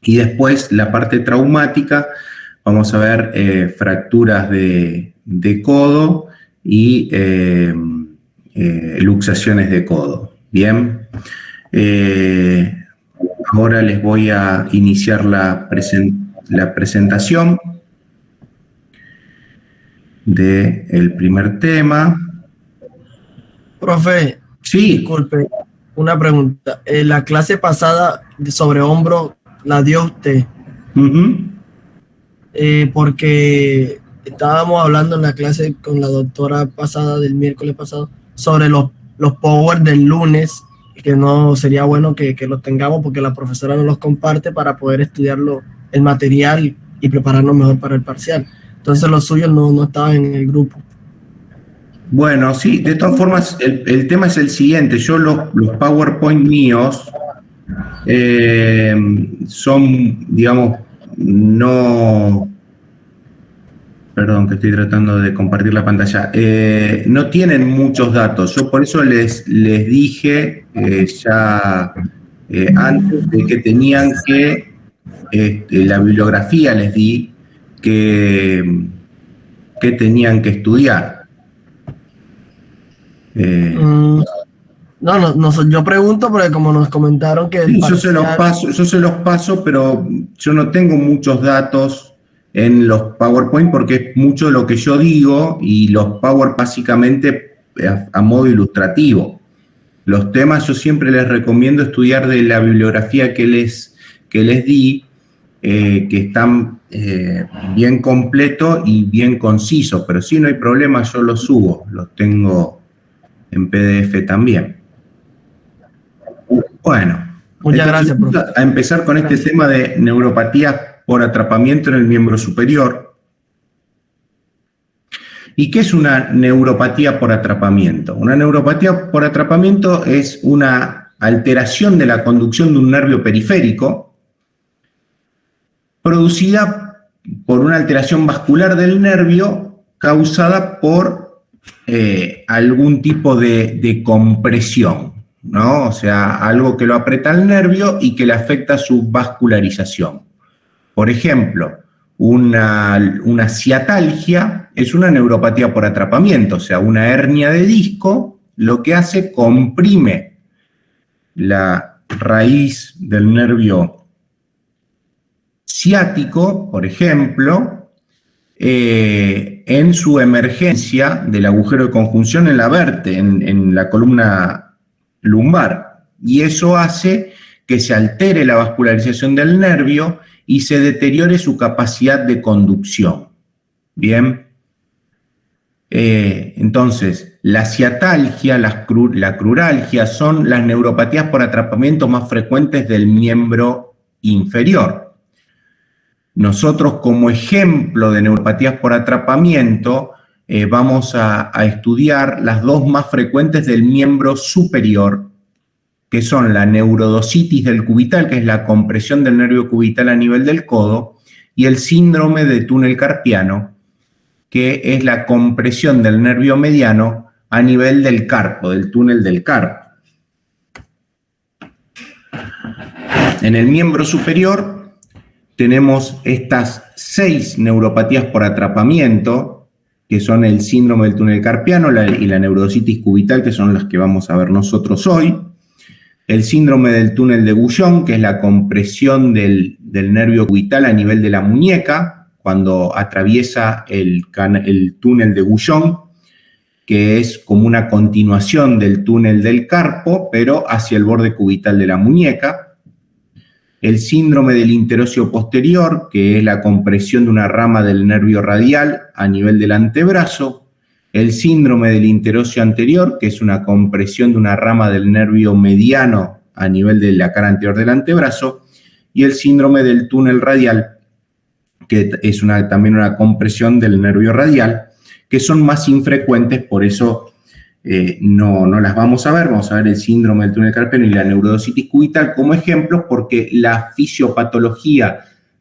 Y después la parte traumática, vamos a ver fracturas de codo y luxaciones de codo. Bien. Ahora les voy a iniciar la presentación del primer tema. Profe, sí. Disculpe, una pregunta. La clase pasada sobre hombro la dio usted, porque estábamos hablando en la clase con la doctora pasada del miércoles pasado sobre los power del lunes, que no sería bueno que los tengamos porque la profesora nos los comparte para poder estudiarlo, el material y prepararnos mejor para el parcial. Entonces los suyos no estaban en el grupo. Bueno, sí, de todas formas, el tema es el siguiente. Yo los PowerPoint míos son, digamos, no... Perdón, que estoy tratando de compartir la pantalla. No tienen muchos datos. Yo por eso les dije ya antes de que tenían que... la bibliografía les di que tenían que estudiar. Yo pregunto porque como nos comentaron que... Sí, yo se los paso, pero yo no tengo muchos datos en los PowerPoint porque es mucho lo que yo digo y los Power básicamente a modo ilustrativo. Los temas yo siempre les recomiendo estudiar de la bibliografía que les di, que están bien completo y bien conciso, pero si no hay problema yo los subo, los tengo en PDF también. Bueno, muchas gracias, profe. A empezar con este tema de neuropatía por atrapamiento en el miembro superior. ¿Y qué es una neuropatía por atrapamiento? Una neuropatía por atrapamiento es una alteración de la conducción de un nervio periférico producida por una alteración vascular del nervio causada por algún tipo de compresión, ¿no? O sea, algo que lo aprieta al nervio y que le afecta su vascularización. Por ejemplo, una ciatalgia es una neuropatía por atrapamiento, o sea, una hernia de disco, lo que hace comprime la raíz del nervio ciático, por ejemplo, en su emergencia del agujero de conjunción en la vértebra, en la columna lumbar, y eso hace que se altere la vascularización del nervio y se deteriore su capacidad de conducción. Bien. Entonces, la ciatalgia, la cruralgia son las neuropatías por atrapamiento más frecuentes del miembro inferior. Nosotros, como ejemplo de neuropatías por atrapamiento, vamos a estudiar las dos más frecuentes del miembro superior, que son la neurodositis del cubital, que es la compresión del nervio cubital a nivel del codo, y el síndrome de túnel carpiano, que es la compresión del nervio mediano a nivel del carpo, del túnel del carpo. En el miembro superior tenemos estas 6 neuropatías por atrapamiento, que son el síndrome del túnel carpiano y la neurodositis cubital, que son las que vamos a ver nosotros hoy. El síndrome del túnel de Guyon, que es la compresión del nervio cubital a nivel de la muñeca, cuando atraviesa el túnel de Guyon, que es como una continuación del túnel del carpo, pero hacia el borde cubital de la muñeca. El síndrome del interóseo posterior, que es la compresión de una rama del nervio radial a nivel del antebrazo. El síndrome del interóseo anterior, que es una compresión de una rama del nervio mediano a nivel de la cara anterior del antebrazo. Y el síndrome del túnel radial, que es también una compresión del nervio radial, que son más infrecuentes, por eso no las vamos a ver. Vamos a ver el síndrome del túnel carpiano y la neurodositis cubital como ejemplos, porque la fisiopatología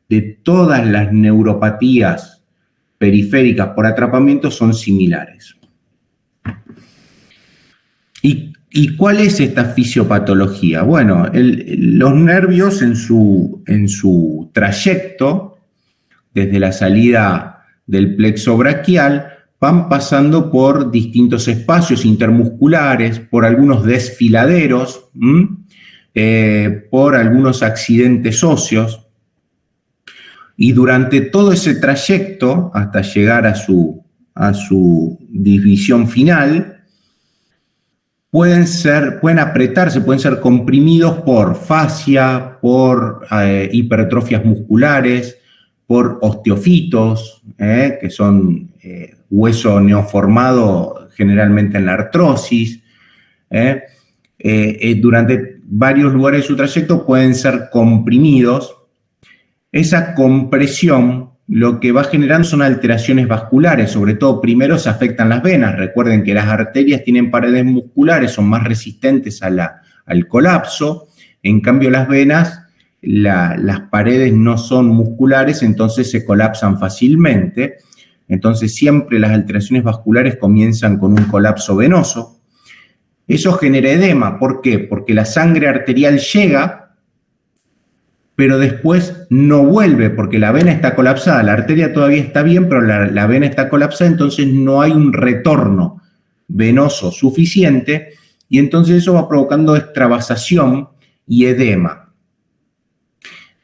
de todas las neuropatías periféricas por atrapamiento son similares. ¿Y cuál es esta fisiopatología? Bueno, los nervios en su trayecto, desde la salida del plexo braquial, van pasando por distintos espacios intermusculares, por algunos desfiladeros, por algunos accidentes óseos, y durante todo ese trayecto, hasta llegar a su división final, pueden apretarse, pueden ser comprimidos por fascia, por hipertrofias musculares, por osteofitos, que son hueso neoformado generalmente en la artrosis. Durante varios lugares de su trayecto pueden ser comprimidos. Esa compresión lo que va generando son alteraciones vasculares, sobre todo primero se afectan las venas. Recuerden que las arterias tienen paredes musculares, son más resistentes al colapso. En cambio las venas, las paredes no son musculares, entonces se colapsan fácilmente. Entonces siempre las alteraciones vasculares comienzan con un colapso venoso. Eso genera edema. ¿Por qué? Porque la sangre arterial llega, pero después no vuelve porque la vena está colapsada. La arteria todavía está bien, pero la vena está colapsada, entonces no hay un retorno venoso suficiente y entonces eso va provocando extravasación y edema.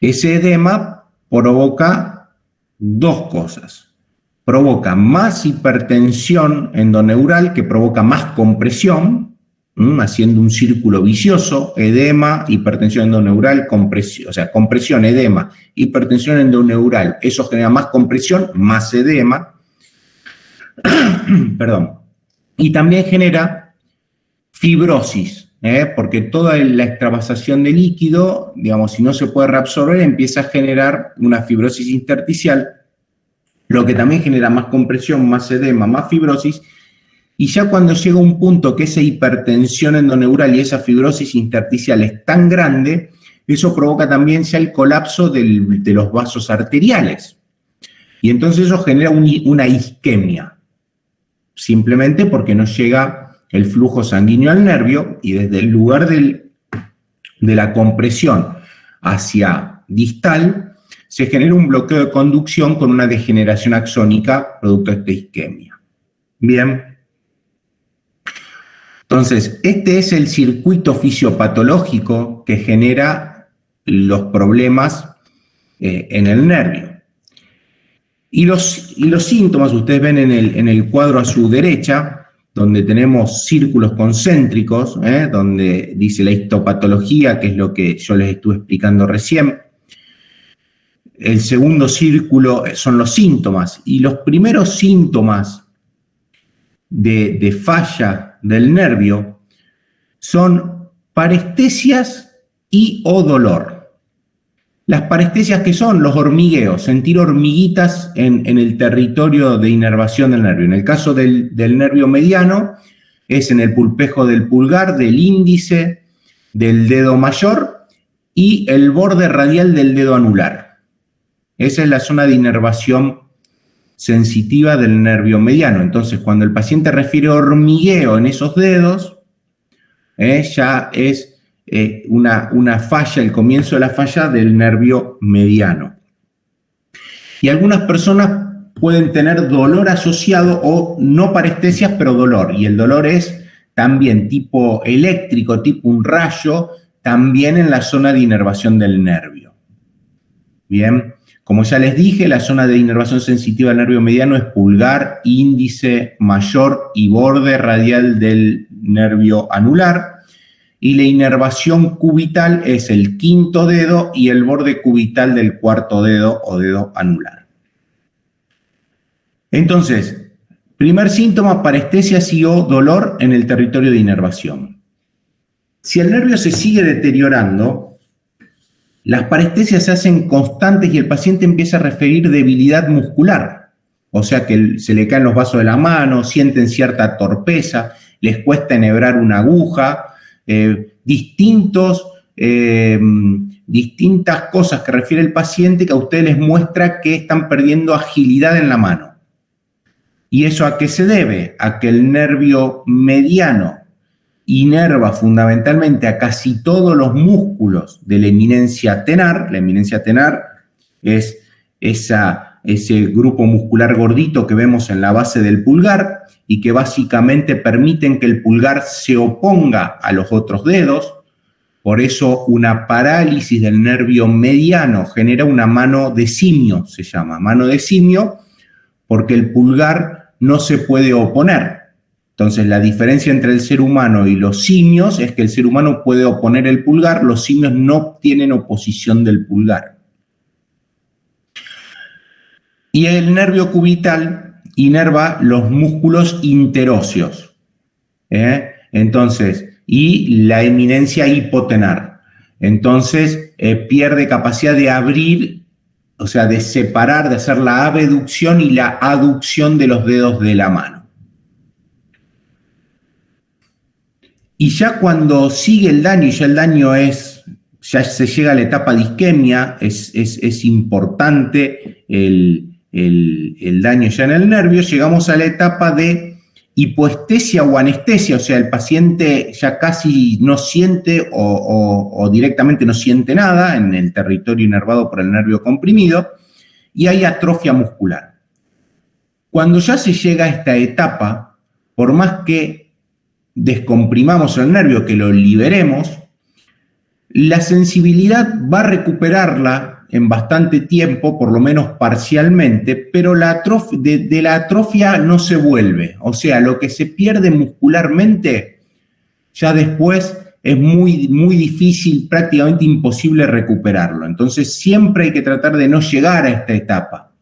Ese edema provoca dos cosas. Provoca más hipertensión endoneural, que provoca más compresión, haciendo un círculo vicioso: edema, hipertensión endoneural, compresión, o sea, compresión, edema, hipertensión endoneural. Eso genera más compresión, más edema. Perdón. Y también genera fibrosis, porque toda la extravasación de líquido, digamos, si no se puede reabsorber, empieza a generar una fibrosis intersticial, lo que también genera más compresión, más edema, más fibrosis. Y ya cuando llega un punto que esa hipertensión endoneural y esa fibrosis intersticial es tan grande, eso provoca también ya el colapso de los vasos arteriales. Y entonces eso genera una isquemia, simplemente porque no llega el flujo sanguíneo al nervio y desde el lugar de la compresión hacia distal se genera un bloqueo de conducción con una degeneración axónica producto de esta isquemia. Bien. Entonces, este es el circuito fisiopatológico que genera los problemas en el nervio. Y los síntomas, ustedes ven en el cuadro a su derecha, donde tenemos círculos concéntricos, donde dice la histopatología, que es lo que yo les estuve explicando recién. El segundo círculo son los síntomas, y los primeros síntomas de falla del nervio son parestesias y o dolor. Las parestesias, que son los hormigueos, sentir hormiguitas en el territorio de inervación del nervio. En el caso del nervio mediano es en el pulpejo del pulgar, del índice, del dedo mayor y el borde radial del dedo anular. Esa es la zona de inervación sensitiva del nervio mediano. Entonces, cuando el paciente refiere hormigueo en esos dedos, ya es una falla, el comienzo de la falla del nervio mediano. Y algunas personas pueden tener dolor asociado, o no parestesias, pero dolor. Y el dolor es también tipo eléctrico, tipo un rayo, también en la zona de inervación del nervio. Bien. Como ya les dije, la zona de inervación sensitiva del nervio mediano es pulgar, índice mayor y borde radial del nervio anular. Y la inervación cubital es el quinto dedo y el borde cubital del cuarto dedo o dedo anular. Entonces, primer síntoma: parestesias y o dolor en el territorio de inervación. Si el nervio se sigue deteriorando, las parestesias se hacen constantes y el paciente empieza a referir debilidad muscular. O sea que se le caen los vasos de la mano, sienten cierta torpeza, les cuesta enhebrar una aguja, distintas cosas que refiere el paciente que a ustedes les muestra que están perdiendo agilidad en la mano. ¿Y eso a qué se debe? A que el nervio mediano inerva fundamentalmente a casi todos los músculos de la eminencia tenar. La eminencia tenar es ese grupo muscular gordito que vemos en la base del pulgar y que básicamente permiten que el pulgar se oponga a los otros dedos. Por eso una parálisis del nervio mediano genera una mano de simio, se llama mano de simio, porque el pulgar no se puede oponer. Entonces la diferencia entre el ser humano y los simios es que el ser humano puede oponer el pulgar, los simios no tienen oposición del pulgar. Y el nervio cubital inerva los músculos interóseos. Entonces, y la eminencia hipotenar. Entonces, pierde capacidad de abrir, o sea, de separar, de hacer la abducción y la aducción de los dedos de la mano. Y ya cuando sigue el daño, ya el daño ya se llega a la etapa de isquemia, es importante el daño ya en el nervio, llegamos a la etapa de hipoestesia o anestesia, o sea, el paciente ya casi no siente o directamente no siente nada en el territorio inervado por el nervio comprimido, y hay atrofia muscular. Cuando ya se llega a esta etapa, por más que descomprimamos el nervio, que lo liberemos, la sensibilidad va a recuperarla en bastante tiempo, por lo menos parcialmente, pero de la atrofia no se vuelve. O sea, lo que se pierde muscularmente, ya después es muy, muy difícil, prácticamente imposible recuperarlo. Entonces siempre hay que tratar de no llegar a esta etapa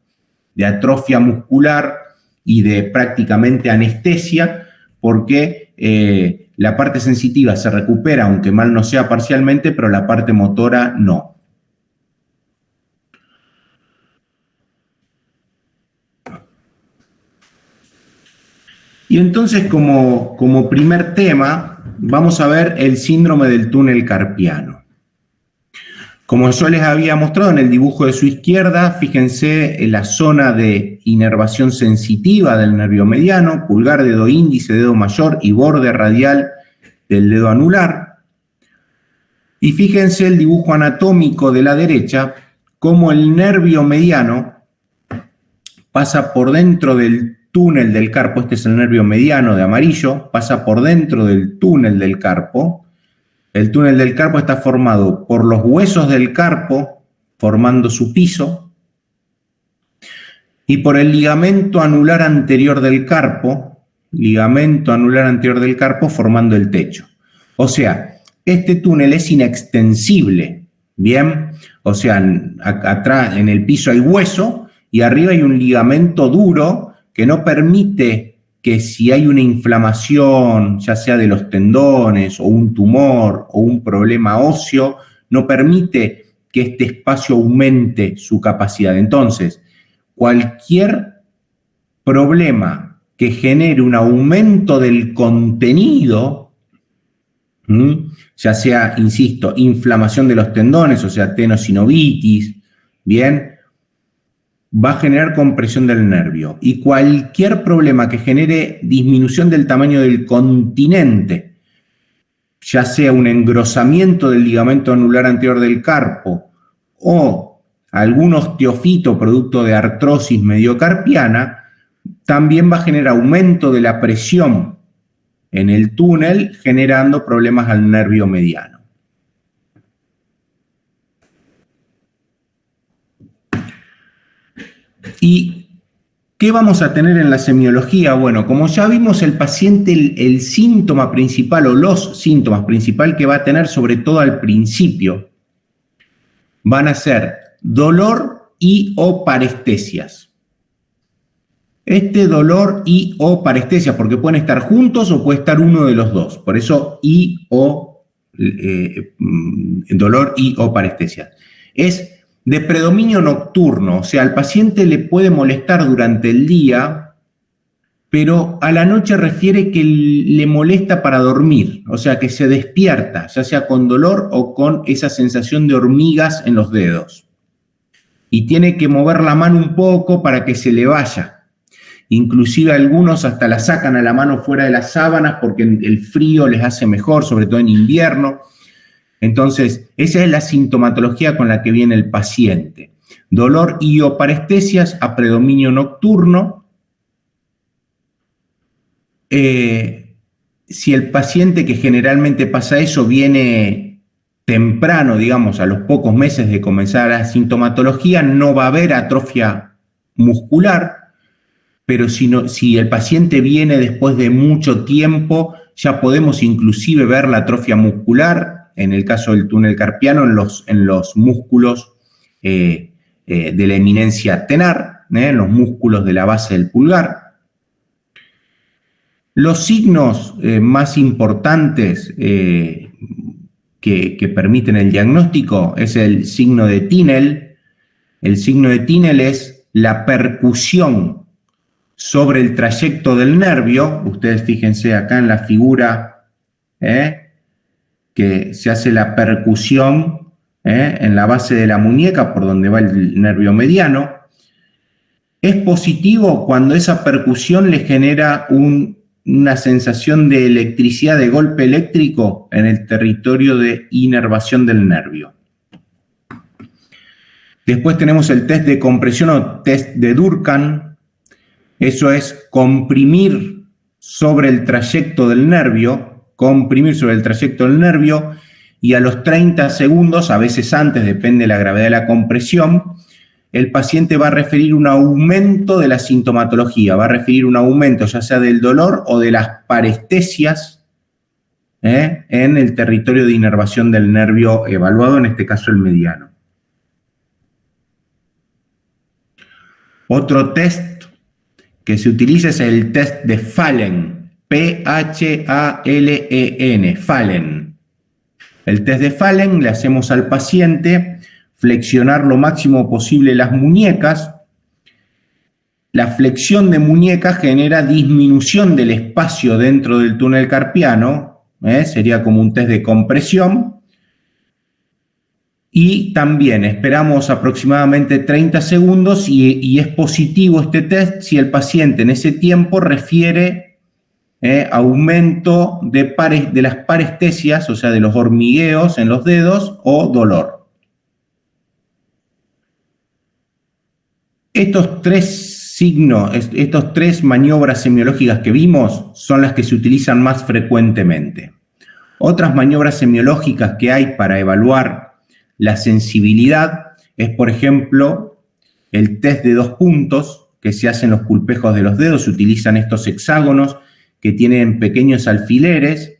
de atrofia muscular y de prácticamente anestesia, porque la parte sensitiva se recupera, aunque mal no sea parcialmente, pero la parte motora no. Y entonces, como primer tema, vamos a ver el síndrome del túnel carpiano. Como yo les había mostrado en el dibujo de su izquierda, fíjense en la zona de inervación sensitiva del nervio mediano, pulgar, dedo índice, dedo mayor y borde radial del dedo anular. Y fíjense el dibujo anatómico de la derecha, cómo el nervio mediano pasa por dentro del túnel del carpo. Este es el nervio mediano de amarillo, pasa por dentro del túnel del carpo. El túnel del carpo está formado por los huesos del carpo, formando su piso, y por el ligamento anular anterior del carpo, formando el techo. O sea, este túnel es inextensible, ¿bien? O sea, atrás en el piso hay hueso y arriba hay un ligamento duro que no permite que si hay una inflamación, ya sea de los tendones o un tumor o un problema óseo, no permite que este espacio aumente su capacidad. Entonces, cualquier problema que genere un aumento del contenido, ya sea, insisto, inflamación de los tendones, o sea, tenosinovitis, ¿bien?, va a generar compresión del nervio. Y cualquier problema que genere disminución del tamaño del continente, ya sea un engrosamiento del ligamento anular anterior del carpo o algún osteofito producto de artrosis mediocarpiana, también va a generar aumento de la presión en el túnel, generando problemas al nervio mediano. ¿Y qué vamos a tener en la semiología? Bueno, como ya vimos, el paciente, el síntoma principal o los síntomas principales que va a tener, sobre todo al principio, van a ser dolor y o parestesias. Este dolor y o parestesias, porque pueden estar juntos o puede estar uno de los dos. Por eso dolor y o parestesias. Es de predominio nocturno, o sea, al paciente le puede molestar durante el día, pero a la noche refiere que le molesta para dormir, o sea, que se despierta, ya sea con dolor o con esa sensación de hormigas en los dedos. Y tiene que mover la mano un poco para que se le vaya. inclusive algunos hasta la sacan a la mano fuera de las sábanas porque el frío les hace mejor, sobre todo en invierno. Entonces, esa es la sintomatología con la que viene el paciente. Dolor y o parestesias a predominio nocturno. Si el paciente, que generalmente pasa eso, viene temprano, digamos, a los pocos meses de comenzar la sintomatología, no va a haber atrofia muscular, pero si el paciente viene después de mucho tiempo, ya podemos inclusive ver la atrofia muscular, en el caso del túnel carpiano, en los músculos de la eminencia tenar, en los músculos de la base del pulgar. Los signos más importantes que permiten el diagnóstico es el signo de Tinel. El signo de Tinel es la percusión sobre el trayecto del nervio. Ustedes fíjense acá en la figura que se hace la percusión en la base de la muñeca por donde va el nervio mediano. Es positivo cuando esa percusión le genera una sensación de electricidad, de golpe eléctrico en el territorio de inervación del nervio. Después tenemos el test de compresión o test de Durkheim. Eso es comprimir sobre el trayecto del nervio, y a los 30 segundos, a veces antes, depende de la gravedad de la compresión, el paciente va a referir un aumento de la sintomatología, va a referir un aumento ya sea del dolor o de las parestesias en el territorio de inervación del nervio evaluado, en este caso el mediano. Otro test que se utiliza es el test de Fallen, P-H-A-L-E-N, Fallen. El test de Fallen le hacemos al paciente flexionar lo máximo posible las muñecas. La flexión de muñecas genera disminución del espacio dentro del túnel carpiano, sería como un test de compresión. Y también esperamos aproximadamente 30 segundos y es positivo este test si el paciente en ese tiempo refiere aumento de las parestesias, o sea, de los hormigueos en los dedos o dolor. Estos tres signos, estas tres maniobras semiológicas que vimos son las que se utilizan más frecuentemente. Otras maniobras semiológicas que hay para evaluar la sensibilidad es, por ejemplo, el test de 2 puntos que se hace en los pulpejos de los dedos. Se utilizan estos hexágonos que tienen pequeños alfileres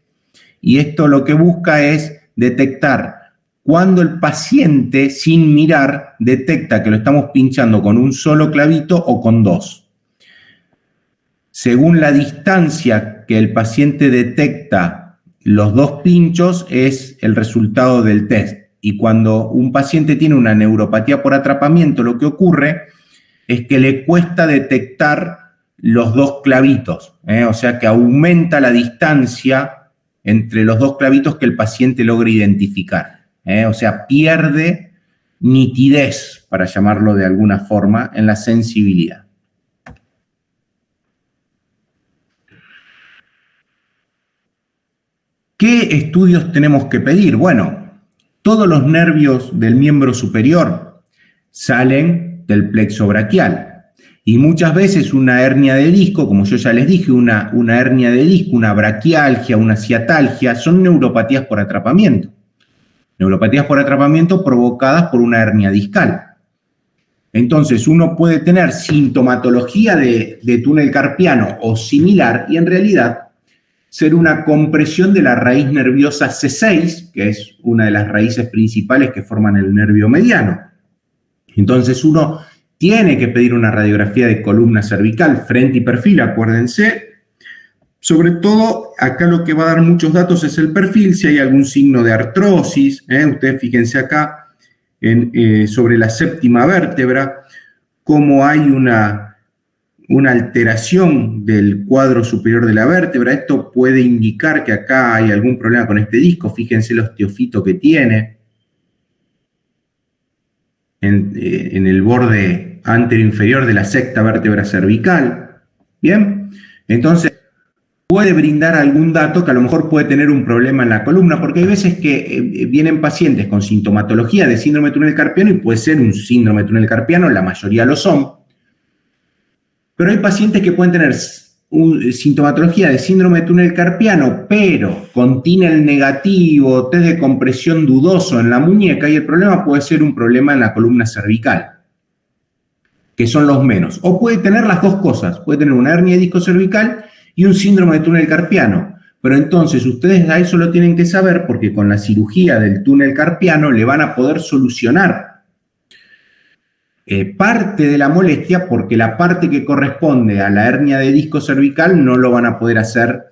y esto lo que busca es detectar cuando el paciente, sin mirar, detecta que lo estamos pinchando con un solo clavito o con 2. Según la distancia que el paciente detecta los 2 pinchos es el resultado del test. Y cuando un paciente tiene una neuropatía por atrapamiento, lo que ocurre es que le cuesta detectar los 2 clavitos, o sea que aumenta la distancia entre los 2 clavitos que el paciente logra identificar. O sea, pierde nitidez, para llamarlo de alguna forma, en la sensibilidad. ¿Qué estudios tenemos que pedir? Bueno, todos los nervios del miembro superior salen del plexo braquial. Y muchas veces una hernia de disco, como yo ya les dije, una hernia de disco, una braquialgia, una ciatalgia, son neuropatías por atrapamiento. Neuropatías por atrapamiento provocadas por una hernia discal. Entonces, uno puede tener sintomatología de túnel carpiano o similar y en realidad ser una compresión de la raíz nerviosa C6, que es una de las raíces principales que forman el nervio mediano. Entonces, uno tiene que pedir una radiografía de columna cervical, frente y perfil, acuérdense. Sobre todo, acá lo que va a dar muchos datos es el perfil, si hay algún signo de artrosis. Ustedes fíjense acá sobre la séptima vértebra, cómo hay una alteración del cuadro superior de la vértebra. Esto puede indicar que acá hay algún problema con este disco. Fíjense el osteofito que tiene en el borde anteroinferior de la sexta vértebra cervical. Bien, entonces puede brindar algún dato que a lo mejor puede tener un problema en la columna, porque hay veces que vienen pacientes con sintomatología de síndrome de túnel carpiano y puede ser un síndrome de túnel carpiano, la mayoría lo son, pero hay pacientes que pueden tener sintomatología de síndrome de túnel carpiano, pero con TINEL negativo, test de compresión dudoso en la muñeca, y el problema puede ser un problema en la columna cervical, que son los menos. O puede tener las dos cosas, puede tener una hernia de disco cervical y un síndrome de túnel carpiano. Pero entonces ustedes a eso lo tienen que saber, porque con la cirugía del túnel carpiano le van a poder solucionar parte de la molestia, porque la parte que corresponde a la hernia de disco cervical no lo van a poder hacer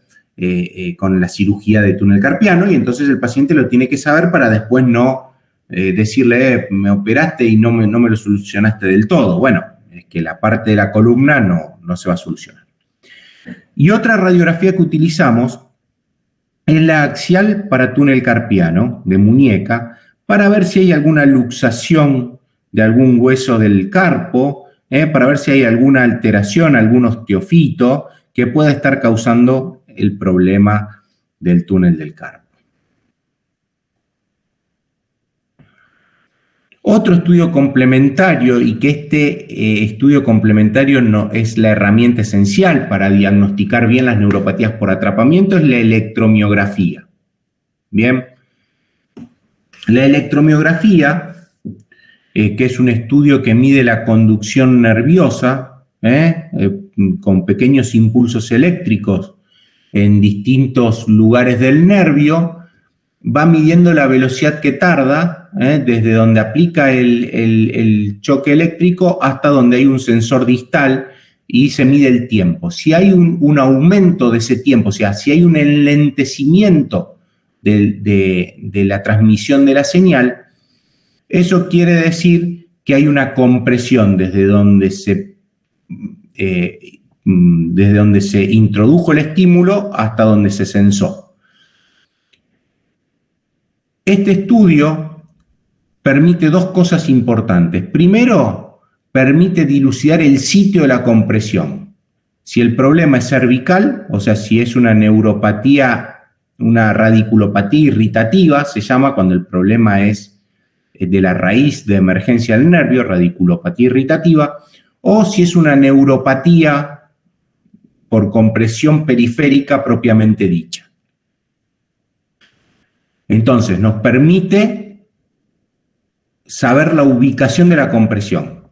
con la cirugía de túnel carpiano, y entonces el paciente lo tiene que saber para después no decirle, me operaste y no me lo solucionaste del todo. Bueno, es que la parte de la columna no se va a solucionar. Y otra radiografía que utilizamos es la axial para túnel carpiano de muñeca, para ver si hay alguna luxación de algún hueso del carpo, para ver si hay alguna alteración, algún osteofito que pueda estar causando el problema del túnel del carpo. Otro estudio complementario, y que este estudio complementario no es la herramienta esencial para diagnosticar bien las neuropatías por atrapamiento, es la electromiografía. Bien, la electromiografía, que es un estudio que mide la conducción nerviosa con pequeños impulsos eléctricos en distintos lugares del nervio, va midiendo la velocidad que tarda desde donde aplica el choque eléctrico hasta donde hay un sensor distal, y se mide el tiempo. Si hay un aumento de ese tiempo, o sea, si hay un enlentecimiento de la transmisión de la señal, eso quiere decir que hay una compresión desde donde se introdujo el estímulo hasta donde se sensó. Este estudio permite dos cosas importantes. Primero, permite dilucidar el sitio de la compresión. Si el problema es cervical, o sea, si es una neuropatía, una radiculopatía irritativa, se llama cuando el problema es de la raíz de emergencia del nervio, radiculopatía irritativa, o si es una neuropatía por compresión periférica propiamente dicha. Entonces, nos permite saber la ubicación de la compresión.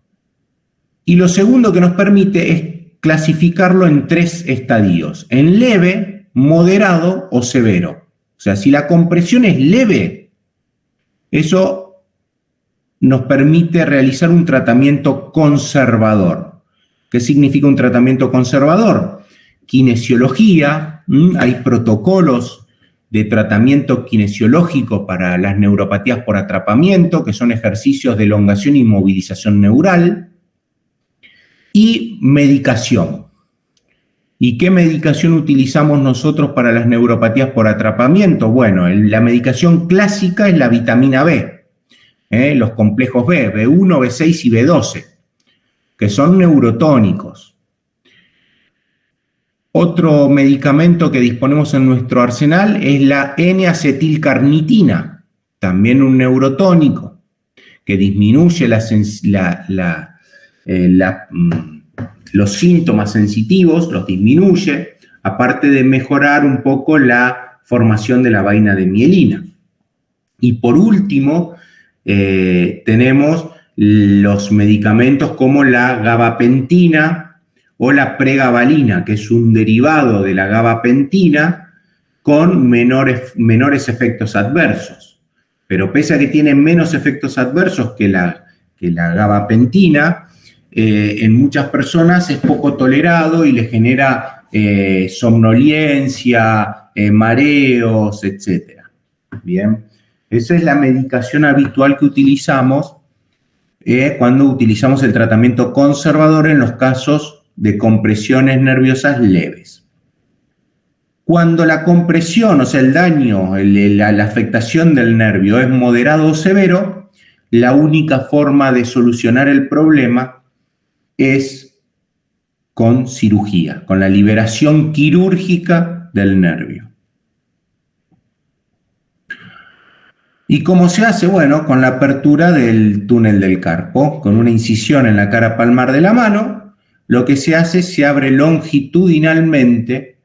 Y lo segundo que nos permite es clasificarlo en tres estadios: en leve, moderado o severo. O sea, si la compresión es leve, eso nos permite realizar un tratamiento conservador. ¿Qué significa un tratamiento conservador? Kinesiología, hay protocolos de tratamiento kinesiológico para las neuropatías por atrapamiento, que son ejercicios de elongación y movilización neural, y medicación. ¿Y qué medicación utilizamos nosotros para las neuropatías por atrapamiento? Bueno, la medicación clásica es la vitamina B, los complejos B, B1, B6 y B12, que son neurotónicos. Otro medicamento que disponemos en nuestro arsenal es la N-acetilcarnitina, también un neurotónico, que disminuye los síntomas sensitivos, los disminuye, aparte de mejorar un poco la formación de la vaina de mielina. Y por último, tenemos los medicamentos como la gabapentina o la pregabalina, que es un derivado de la gabapentina con menores efectos adversos. Pero pese a que tiene menos efectos adversos que la gabapentina, en muchas personas es poco tolerado y le genera somnolencia, mareos, etc. Bien, esa es la medicación habitual que utilizamos cuando utilizamos el tratamiento conservador en los casos de compresiones nerviosas leves. Cuando la compresión, o sea, el daño, la afectación del nervio es moderado o severo, la única forma de solucionar el problema es con cirugía, con la liberación quirúrgica del nervio. ¿Y cómo se hace? Bueno, con la apertura del túnel del carpo, con una incisión en la cara palmar de la mano, lo que se hace es se abre longitudinalmente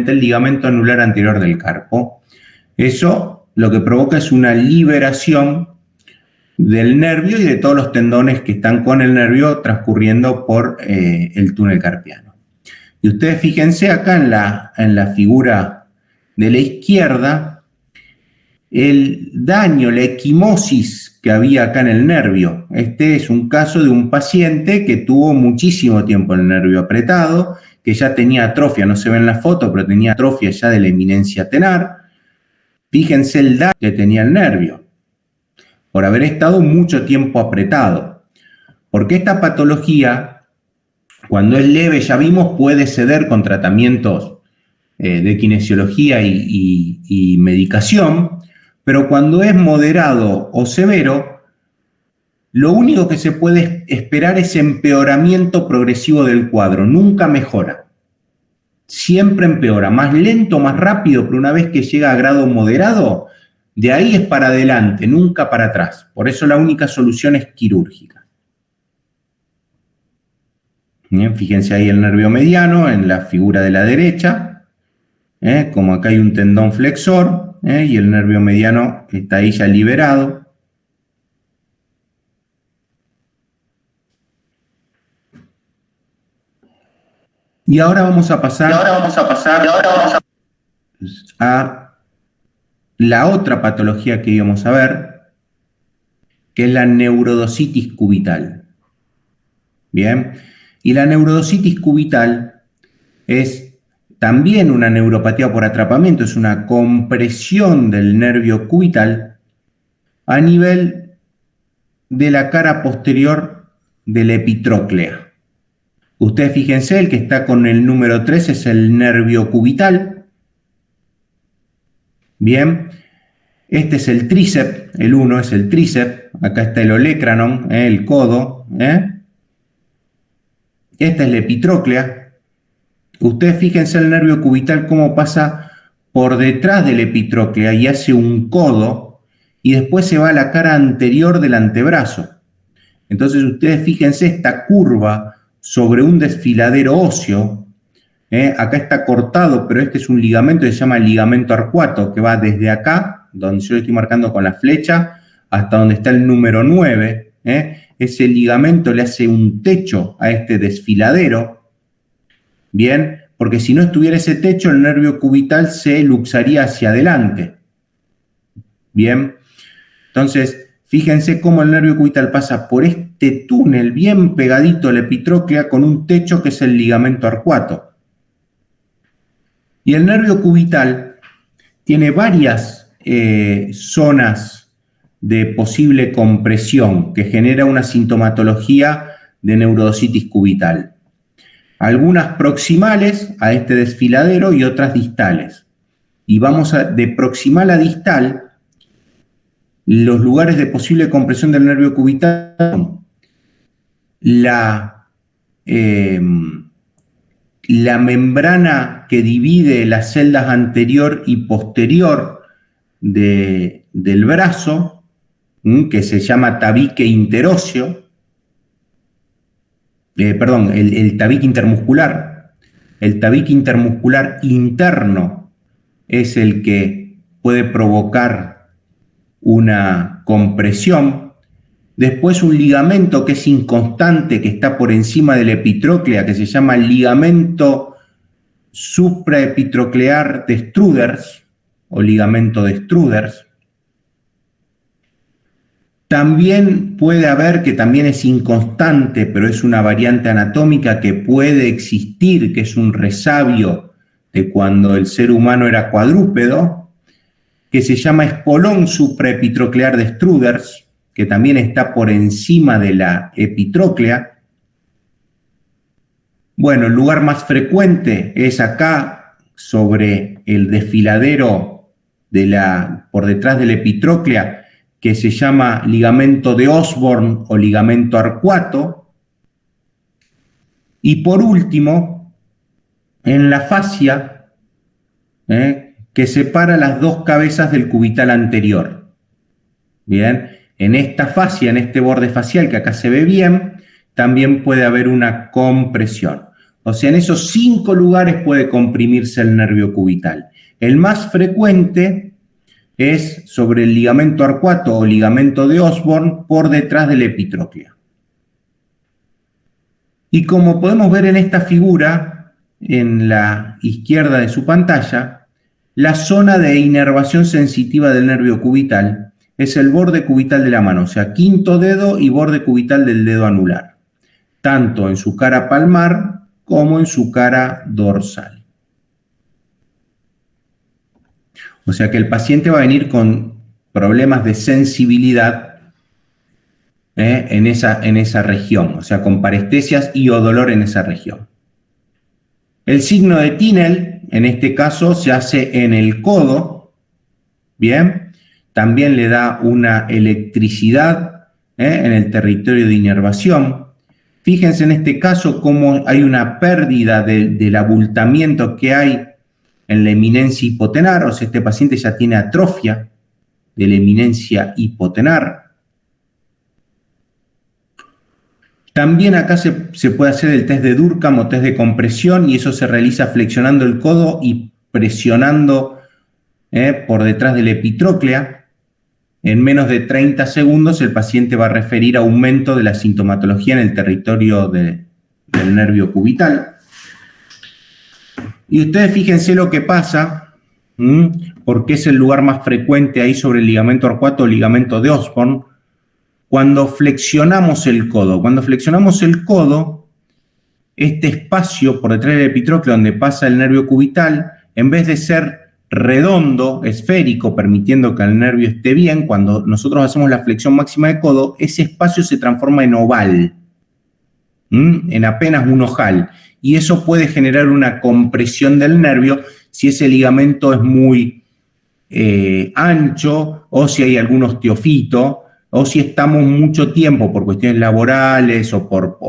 el ligamento anular anterior del carpo. Eso lo que provoca es una liberación del nervio y de todos los tendones que están con el nervio transcurriendo por el túnel carpiano. Y ustedes fíjense acá en la figura de la izquierda, el daño, la equimosis que había acá en el nervio. Este es un caso de un paciente que tuvo muchísimo tiempo el nervio apretado, que ya tenía atrofia, no se ve en la foto, pero tenía atrofia ya de la eminencia tenar. Fíjense el daño que tenía el nervio por haber estado mucho tiempo apretado. Porque esta patología, cuando es leve, ya vimos, puede ceder con tratamientos de kinesiología y medicación, pero cuando es moderado o severo, lo único que se puede esperar es empeoramiento progresivo del cuadro, nunca mejora. Siempre empeora, más lento, más rápido, pero una vez que llega a grado moderado, de ahí es para adelante, nunca para atrás. Por eso la única solución es quirúrgica. Bien, fíjense ahí el nervio mediano en la figura de la derecha, como acá hay un tendón flexor, y el nervio mediano está ahí ya liberado. Y ahora vamos a pasar a la otra patología que íbamos a ver, que es la neurodositis cubital. Bien, y la neurodositis cubital es también una neuropatía por atrapamiento, es una compresión del nervio cubital a nivel de la cara posterior de la epitróclea. Ustedes fíjense, el que está con el número 3 es el nervio cubital. Bien, este es el tríceps, el 1 es el tríceps, acá está el olecranon, el codo. Esta es la epitróclea. Ustedes fíjense el nervio cubital cómo pasa por detrás de la epitróclea y hace un codo y después se va a la cara anterior del antebrazo. Entonces ustedes fíjense esta curva sobre un desfiladero óseo. Acá está cortado, pero este es un ligamento que se llama ligamento arcuato, que va desde acá, donde yo lo estoy marcando con la flecha, hasta donde está el número 9. Ese ligamento le hace un techo a este desfiladero. Bien, porque si no estuviera ese techo, el nervio cubital se luxaría hacia adelante. Bien, entonces, fíjense cómo el nervio cubital pasa por este túnel bien pegadito a la epitróclea con un techo que es el ligamento arcuato. Y el nervio cubital tiene varias zonas de posible compresión que genera una sintomatología de neurodositis cubital. Algunas proximales a este desfiladero y otras distales. Y vamos de proximal a distal, los lugares de posible compresión del nervio cubital son la membrana que divide las celdas anterior y posterior del brazo, que se llama tabique interóseo, el tabique intermuscular. El tabique intermuscular interno es el que puede provocar una compresión. Después un ligamento que es inconstante, que está por encima de la epitróclea, que se llama ligamento supraepitroclear de Struders o ligamento de Struders. También puede haber, que también es inconstante, pero es una variante anatómica que puede existir, que es un resabio de cuando el ser humano era cuadrúpedo, que se llama espolón supraepitroclear de Struders, que también está por encima de la epitróclea. Bueno, el lugar más frecuente es acá, sobre el desfiladero por detrás de la epitróclea, que se llama ligamento de Osborn o ligamento arcuato. Y por último, en la fascia, que separa las dos cabezas del cubital anterior. Bien, en esta fascia, en este borde facial que acá se ve bien, también puede haber una compresión. O sea, en esos 5 lugares puede comprimirse el nervio cubital. El más frecuente es sobre el ligamento arcuato o ligamento de Osborn por detrás de la epitróclea. Y como podemos ver en esta figura, en la izquierda de su pantalla, la zona de inervación sensitiva del nervio cubital es el borde cubital de la mano, o sea, quinto dedo y borde cubital del dedo anular, tanto en su cara palmar como en su cara dorsal. O sea que el paciente va a venir con problemas de sensibilidad en esa región, o sea, con parestesias y o dolor en esa región. El signo de Tinel, en este caso, se hace en el codo, ¿bien? También le da una electricidad en el territorio de inervación. Fíjense en este caso cómo hay una pérdida del abultamiento que hay en la eminencia hipotenar, o sea, este paciente ya tiene atrofia de la eminencia hipotenar. También acá se puede hacer el test de Durkheim o test de compresión, y eso se realiza flexionando el codo y presionando por detrás de la epitróclea. En menos de 30 segundos el paciente va a referir aumento de la sintomatología en el territorio del nervio cubital. Y ustedes fíjense lo que pasa, porque es el lugar más frecuente ahí sobre el ligamento arcuato o ligamento de Osborn, cuando flexionamos el codo. Cuando flexionamos el codo, este espacio por detrás del epitrócleo donde pasa el nervio cubital, en vez de ser redondo, esférico, permitiendo que el nervio esté bien, cuando nosotros hacemos la flexión máxima de codo, ese espacio se transforma en oval, en apenas un ojal. Y eso puede generar una compresión del nervio si ese ligamento es muy ancho, o si hay algún osteofito, o si estamos mucho tiempo por cuestiones laborales o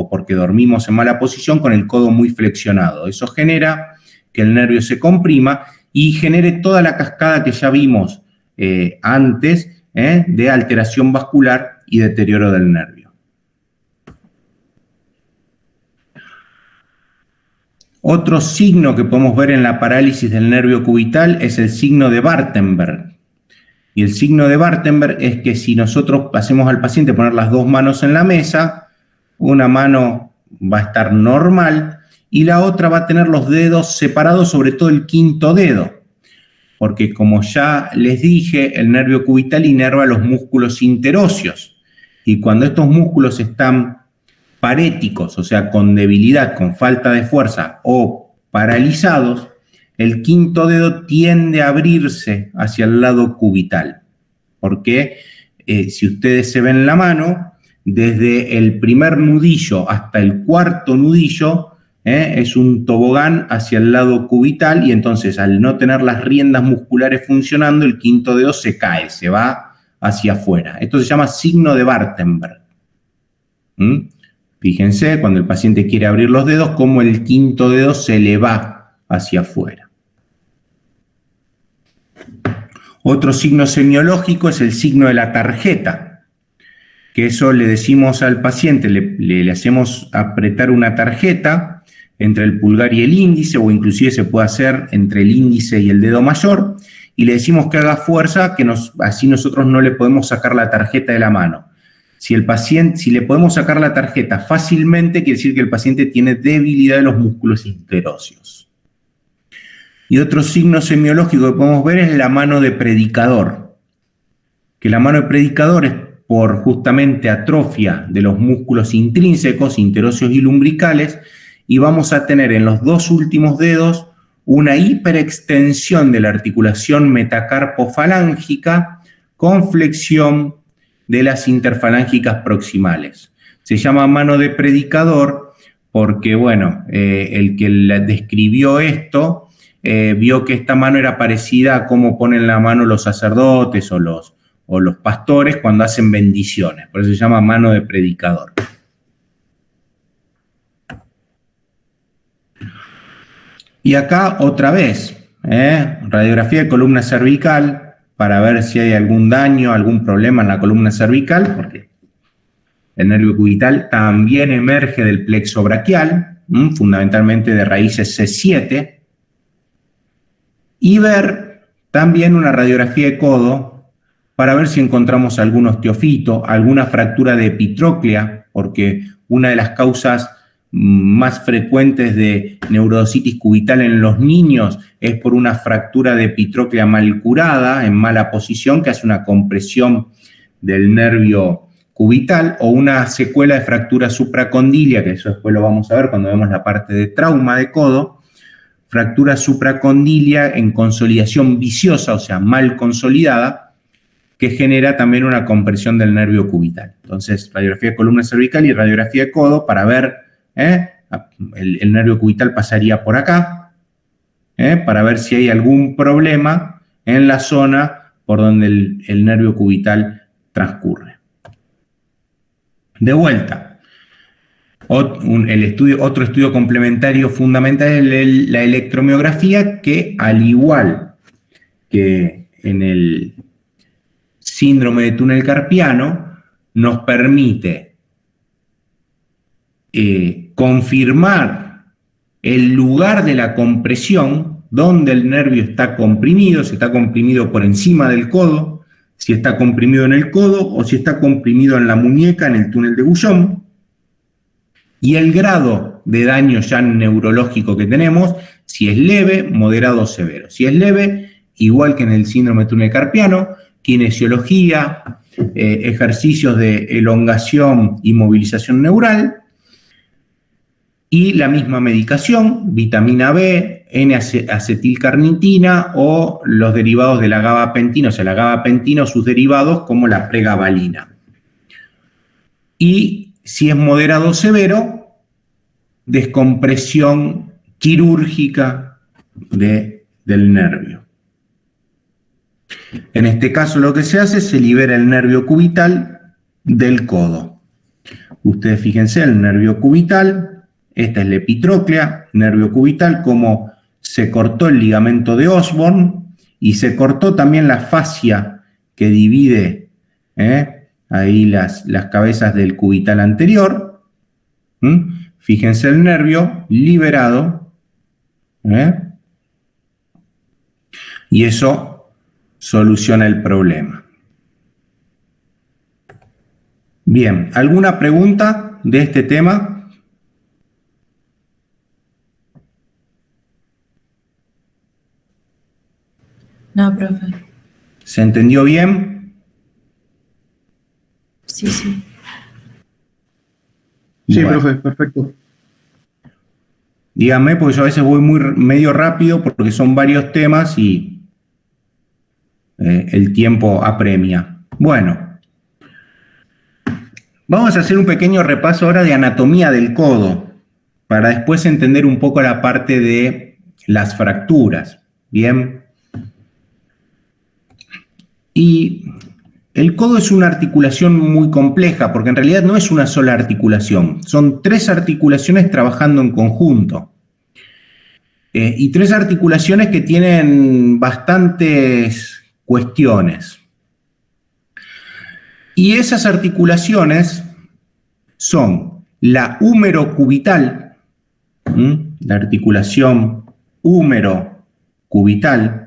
porque dormimos en mala posición con el codo muy flexionado. Eso genera que el nervio se comprima y genere toda la cascada que ya vimos antes de alteración vascular y deterioro del nervio. Otro signo que podemos ver en la parálisis del nervio cubital es el signo de Wartenberg. Y el signo de Wartenberg es que si nosotros hacemos al paciente poner las dos manos en la mesa, una mano va a estar normal y la otra va a tener los dedos separados, sobre todo el quinto dedo. Porque como ya les dije, el nervio cubital inerva los músculos interóseos. Y cuando estos músculos están paréticos, o sea, con debilidad, con falta de fuerza o paralizados, el quinto dedo tiende a abrirse hacia el lado cubital. Porque si ustedes se ven la mano, desde el primer nudillo hasta el cuarto nudillo, es un tobogán hacia el lado cubital, y entonces al no tener las riendas musculares funcionando, el quinto dedo se cae, se va hacia afuera. Esto se llama signo de Wartenberg. Fíjense, cuando el paciente quiere abrir los dedos, cómo el quinto dedo se le va hacia afuera. Otro signo semiológico es el signo de la tarjeta, que eso le decimos al paciente, le hacemos apretar una tarjeta entre el pulgar y el índice, o inclusive se puede hacer entre el índice y el dedo mayor, y le decimos que haga fuerza, que así nosotros no le podemos sacar la tarjeta de la mano. Si le podemos sacar la tarjeta fácilmente, quiere decir que el paciente tiene debilidad de los músculos interóseos. Y otro signo semiológico que podemos ver es la mano de predicador. Que la mano de predicador es por justamente atrofia de los músculos intrínsecos, interóseos y lumbricales, y vamos a tener en los dos últimos dedos una hiperextensión de la articulación metacarpofalángica con flexión de las interfalángicas proximales. Se llama mano de predicador porque, bueno, el que describió esto vio que esta mano era parecida a cómo ponen la mano los sacerdotes o los pastores cuando hacen bendiciones. Por eso se llama mano de predicador. Y acá otra vez, radiografía de columna cervical para ver si hay algún daño, algún problema en la columna cervical, porque el nervio cubital también emerge del plexo braquial, fundamentalmente de raíces C7, y ver también una radiografía de codo para ver si encontramos algún osteofito, alguna fractura de epitróclea, porque una de las causas más frecuentes de neurodocitis cubital en los niños es por una fractura de epitróclea mal curada, en mala posición, que hace una compresión del nervio cubital, o una secuela de fractura supracondilia, que eso después lo vamos a ver cuando vemos la parte de trauma de codo, fractura supracondilia en consolidación viciosa, o sea, mal consolidada, que genera también una compresión del nervio cubital. Entonces, radiografía de columna cervical y radiografía de codo para ver, el nervio cubital pasaría por acá, para ver si hay algún problema en la zona por donde el nervio cubital transcurre. De vuelta, otro estudio complementario fundamental es la electromiografía, que al igual que en el síndrome de túnel carpiano, nos permite confirmar el lugar de la compresión, donde el nervio está comprimido, si está comprimido por encima del codo, si está comprimido en el codo o si está comprimido en la muñeca, en el túnel de Guyon, y el grado de daño ya neurológico que tenemos, si es leve, moderado o severo. Si es leve, igual que en el síndrome de túnel carpiano, kinesiología, ejercicios de elongación y movilización neural, y la misma medicación, vitamina B, N-acetilcarnitina o los derivados de la gabapentina, o sea, la gabapentina o sus derivados como la pregabalina. Y si es moderado o severo, descompresión quirúrgica del nervio. En este caso lo que se hace es se libera el nervio cubital del codo. Ustedes fíjense, el nervio cubital, esta es la epitróclea, nervio cubital, como se cortó el ligamento de Osborne y se cortó también la fascia que divide ahí las cabezas del cubital anterior. Fíjense el nervio liberado, y eso soluciona el problema. Bien, ¿alguna pregunta de este tema? No, profe. ¿Se entendió bien? Sí, sí. Sí, Bueno. profe, perfecto. Dígame, porque yo a veces voy medio rápido porque son varios temas y el tiempo apremia. Bueno, vamos a hacer un pequeño repaso ahora de anatomía del codo para después entender un poco la parte de las fracturas. Bien. Y el codo es una articulación muy compleja porque en realidad no es una sola articulación, son 3 articulaciones trabajando en conjunto. Y 3 articulaciones que tienen bastantes cuestiones. Y esas articulaciones son la húmero-cubital, la articulación húmero-cubital,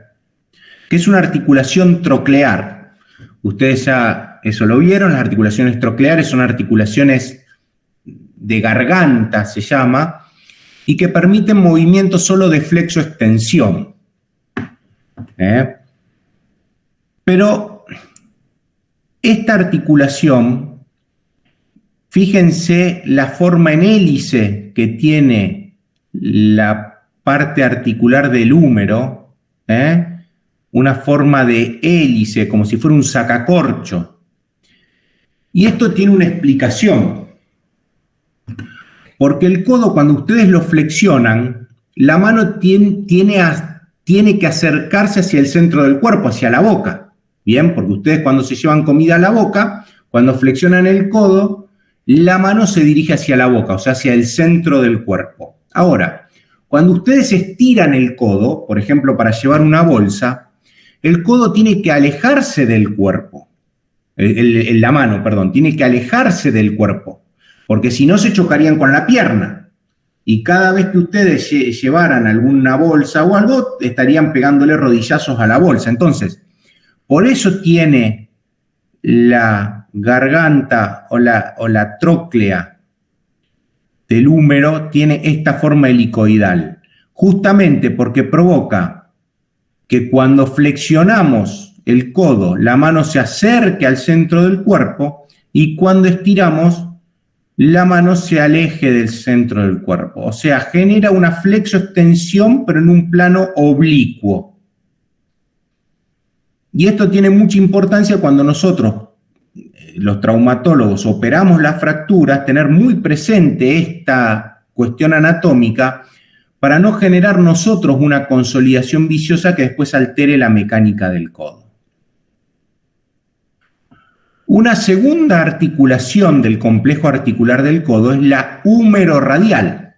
que es una articulación troclear. Ustedes ya eso lo vieron, las articulaciones trocleares son articulaciones de garganta, se llama, y que permiten movimiento solo de flexo-extensión. Pero esta articulación, fíjense la forma en hélice que tiene la parte articular del húmero, una forma de hélice, como si fuera un sacacorcho. Y esto tiene una explicación. Porque el codo, cuando ustedes lo flexionan, la mano tiene que acercarse hacia el centro del cuerpo, hacia la boca. Bien, porque ustedes cuando se llevan comida a la boca, cuando flexionan el codo, la mano se dirige hacia la boca, o sea, hacia el centro del cuerpo. Ahora, Cuando ustedes estiran el codo, por ejemplo, para llevar una bolsa, el codo tiene que alejarse del cuerpo. La mano, perdón, tiene que alejarse del cuerpo, porque si no se chocarían con la pierna. Y cada vez que ustedes llevaran alguna bolsa o algo, estarían pegándole rodillazos a la bolsa. Entonces, por eso tiene la garganta o la tróclea del húmero, tiene esta forma helicoidal, justamente porque provoca que cuando flexionamos el codo, la mano se acerque al centro del cuerpo, y cuando estiramos, la mano se aleje del centro del cuerpo. O sea, genera una flexoextensión, pero en un plano oblicuo. Y esto tiene mucha importancia cuando nosotros, los traumatólogos, operamos las fracturas, tener muy presente esta cuestión anatómica para no generar nosotros una consolidación viciosa que después altere la mecánica del codo. Una segunda articulación del complejo articular del codo es la húmero-radial.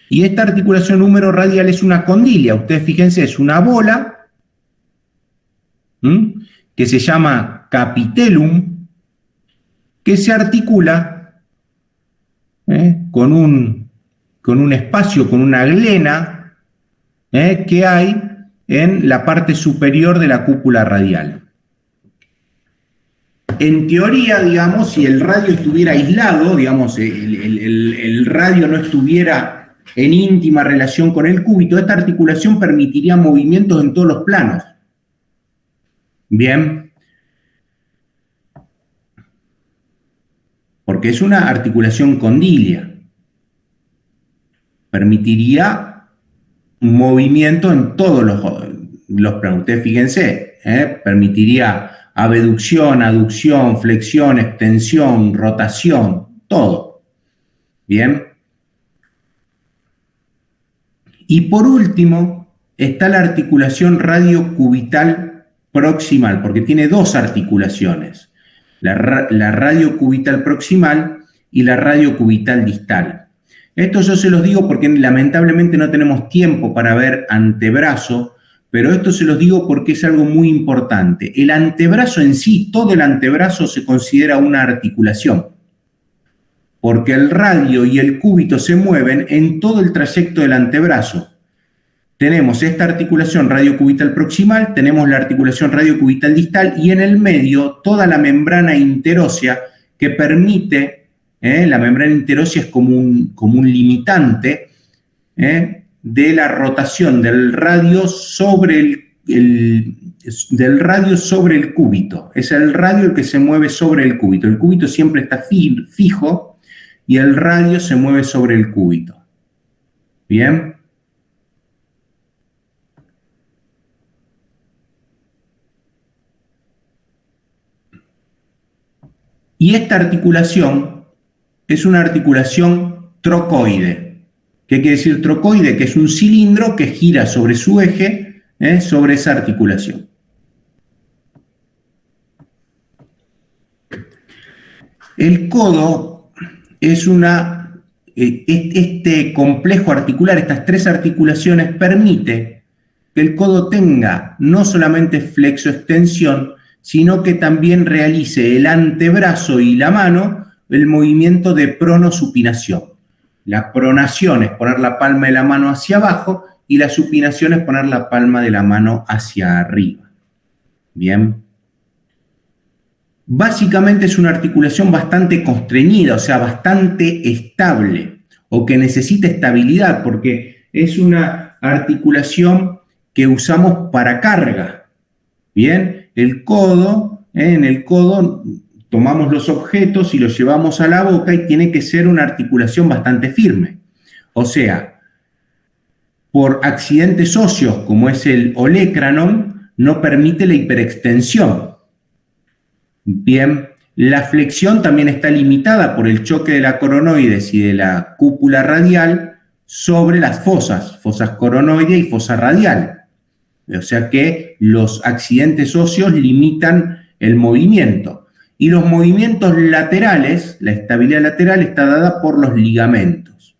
Y esta articulación húmero-radial es una condilia. Ustedes fíjense, es una bola que se llama capitellum, que se articula con un espacio, con una glena que hay en la parte superior de la cúpula radial. En teoría, digamos, si el radio estuviera aislado, digamos, el radio no estuviera en íntima relación con el cúbito, esta articulación permitiría movimientos en todos los planos. Bien. Porque es una articulación condilia. Permitiría movimiento en todos los planos. Ustedes fíjense, permitiría abducción, aducción, flexión, extensión, rotación, todo. Bien. Y por último, está la articulación radiocubital proximal, porque tiene dos articulaciones, la radiocubital proximal y la radiocubital distal. Esto yo se los digo porque lamentablemente no tenemos tiempo para ver antebrazo, pero esto se los digo porque es algo muy importante. El antebrazo en sí, todo el antebrazo se considera una articulación, porque el radio y el cúbito se mueven en todo el trayecto del antebrazo. Tenemos esta articulación radiocubital proximal, tenemos la articulación radiocubital distal y en el medio toda la membrana interósea que permite, la membrana interósea es como un limitante de la rotación del radio sobre del radio sobre el cúbito. Es el radio el que se mueve sobre el cúbito. El cúbito siempre está fijo y el radio se mueve sobre el cúbito. ¿Bien? Y esta articulación es una articulación trocoide. ¿Qué quiere decir trocoide? Que es un cilindro que gira sobre su eje, sobre esa articulación. El codo es este complejo articular, estas tres articulaciones, permite que el codo tenga no solamente flexoextensión, sino que también realice el antebrazo y la mano el movimiento de pronosupinación. La pronación es poner la palma de la mano hacia abajo y la supinación es poner la palma de la mano hacia arriba. Bien. Básicamente es una articulación bastante constreñida, o sea, bastante estable, o que necesita estabilidad, porque es una articulación que usamos para carga. Bien. El codo, en el codo tomamos los objetos y los llevamos a la boca y tiene que ser una articulación bastante firme. O sea, por accidentes óseos como es el olecranon, no permite la hiperextensión. Bien, la flexión también está limitada por el choque de la coronoides y de la cúpula radial sobre las fosas coronoide y fosa radial. O sea que los accidentes óseos limitan el movimiento. Y los movimientos laterales, la estabilidad lateral está dada por los ligamentos.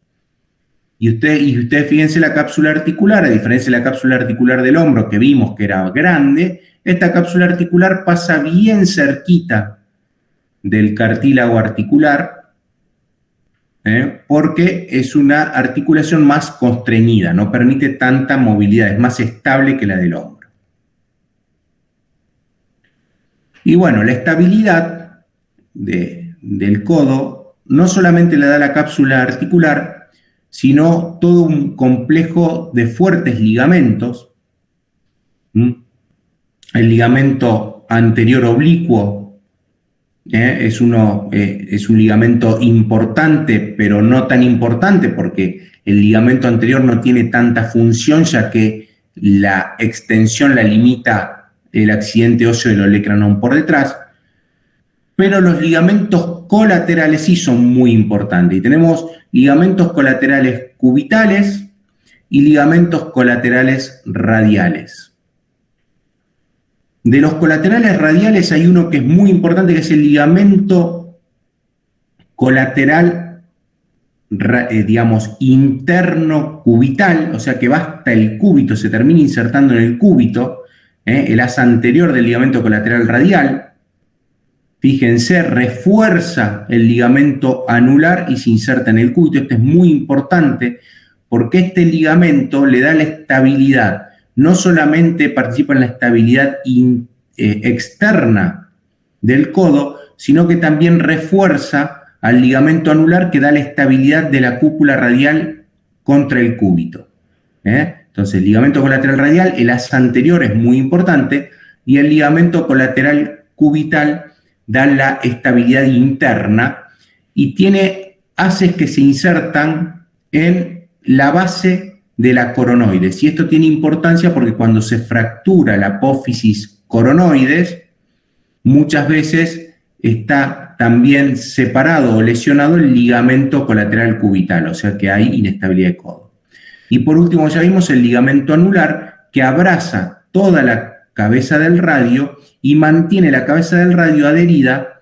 Y ustedes fíjense la cápsula articular, a diferencia de la cápsula articular del hombro que vimos que era grande, esta cápsula articular pasa bien cerquita del cartílago articular, porque es una articulación más constreñida, no permite tanta movilidad, es más estable que la del hombro. Y bueno, la estabilidad del codo no solamente la da la cápsula articular, sino todo un complejo de fuertes ligamentos. El ligamento anterior oblicuo es un ligamento importante, pero no tan importante porque el ligamento anterior no tiene tanta función, ya que la extensión la limita el accidente óseo del olecranon por detrás. Pero los ligamentos colaterales sí son muy importantes. Y tenemos ligamentos colaterales cubitales y ligamentos colaterales radiales. De los colaterales radiales hay uno que es muy importante, que es el ligamento colateral, digamos, interno cubital, o sea que va hasta el cúbito, se termina insertando en el cúbito, el asa anterior del ligamento colateral radial. Fíjense, refuerza el ligamento anular y se inserta en el cúbito. Esto es muy importante porque este ligamento le da la estabilidad. No solamente participa en la estabilidad externa del codo, sino que también refuerza al ligamento anular que da la estabilidad de la cúpula radial contra el cúbito. Entonces, el ligamento colateral radial, el asa anterior es muy importante, y el ligamento colateral cubital da la estabilidad interna y tiene haces que se insertan en la base de la coronoides. Y esto tiene importancia porque cuando se fractura la apófisis coronoides, muchas veces está también separado o lesionado el ligamento colateral cubital, o sea que hay inestabilidad de codo. Y por último ya vimos el ligamento anular, que abraza toda la cabeza del radio y mantiene la cabeza del radio adherida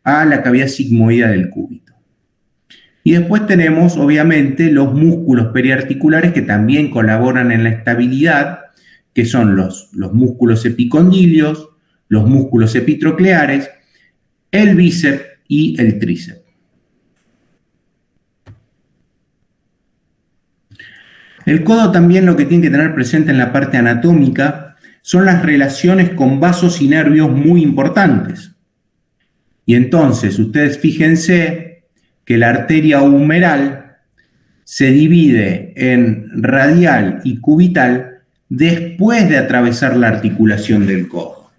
a la cavidad sigmoidea del cúbito. Y después tenemos, obviamente, los músculos periarticulares que también colaboran en la estabilidad, que son los músculos epicondilios, los músculos epitrocleares, el bíceps y el tríceps. El codo también lo que tiene que tener presente en la parte anatómica son las relaciones con vasos y nervios muy importantes. Y entonces, ustedes fíjense que la arteria humeral se divide en radial y cubital después de atravesar la articulación del codo.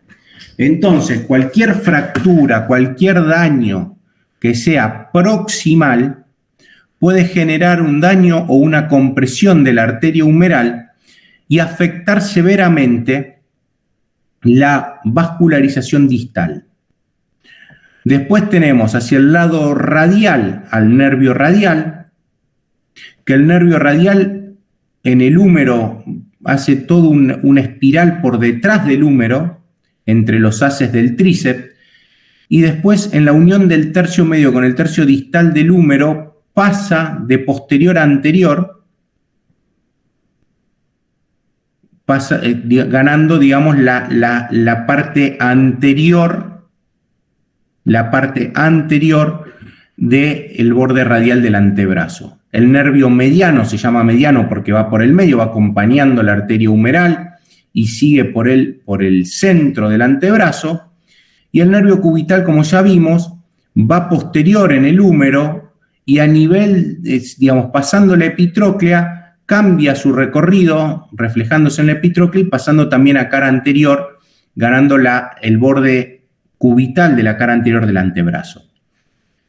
Entonces, cualquier fractura, cualquier daño que sea proximal puede generar un daño o una compresión de la arteria humeral y afectar severamente la vascularización distal. Después tenemos hacia el lado radial al nervio radial, que el nervio radial en el húmero hace toda una espiral por detrás del húmero, entre los haces del tríceps, y después en la unión del tercio medio con el tercio distal del húmero pasa de posterior a anterior, ganando, digamos, la parte anterior del borde radial del antebrazo. El nervio mediano se llama mediano porque va por el medio, va acompañando la arteria humeral y sigue por el centro del antebrazo. Y el nervio cubital, como ya vimos, va posterior en el húmero y a nivel, digamos, pasando la epitróclea, cambia su recorrido, reflejándose en la epitróclea y pasando también a cara anterior, ganando el borde cubital de la cara anterior del antebrazo.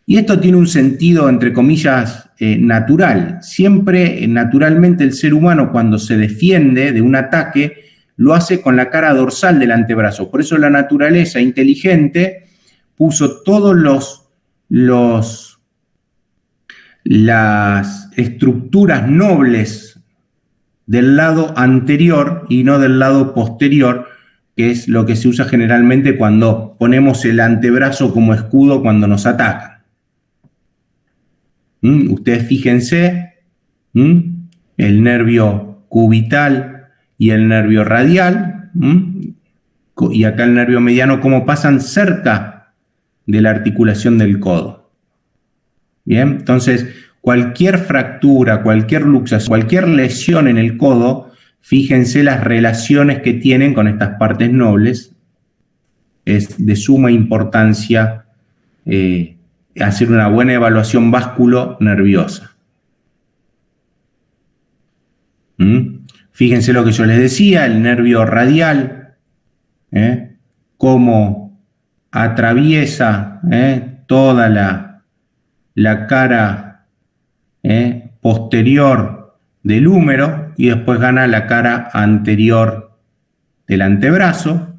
Y esto tiene un sentido, entre comillas, natural. Siempre, naturalmente, el ser humano cuando se defiende de un ataque, lo hace con la cara dorsal del antebrazo. Por eso la naturaleza inteligente puso todos las estructuras nobles del lado anterior y no del lado posterior, que es lo que se usa generalmente cuando ponemos el antebrazo como escudo cuando nos atacan. Ustedes fíjense ¿Mm? El nervio cubital y el nervio radial. Y acá el nervio mediano, cómo pasan cerca de la articulación del codo. Bien, entonces cualquier fractura, cualquier luxación, cualquier lesión en el codo, fíjense las relaciones que tienen con estas partes nobles. Es de suma importancia hacer una buena evaluación vasculo-nerviosa. Fíjense lo que yo les decía, el nervio radial, cómo atraviesa toda la cara posterior del húmero y después gana la cara anterior del antebrazo.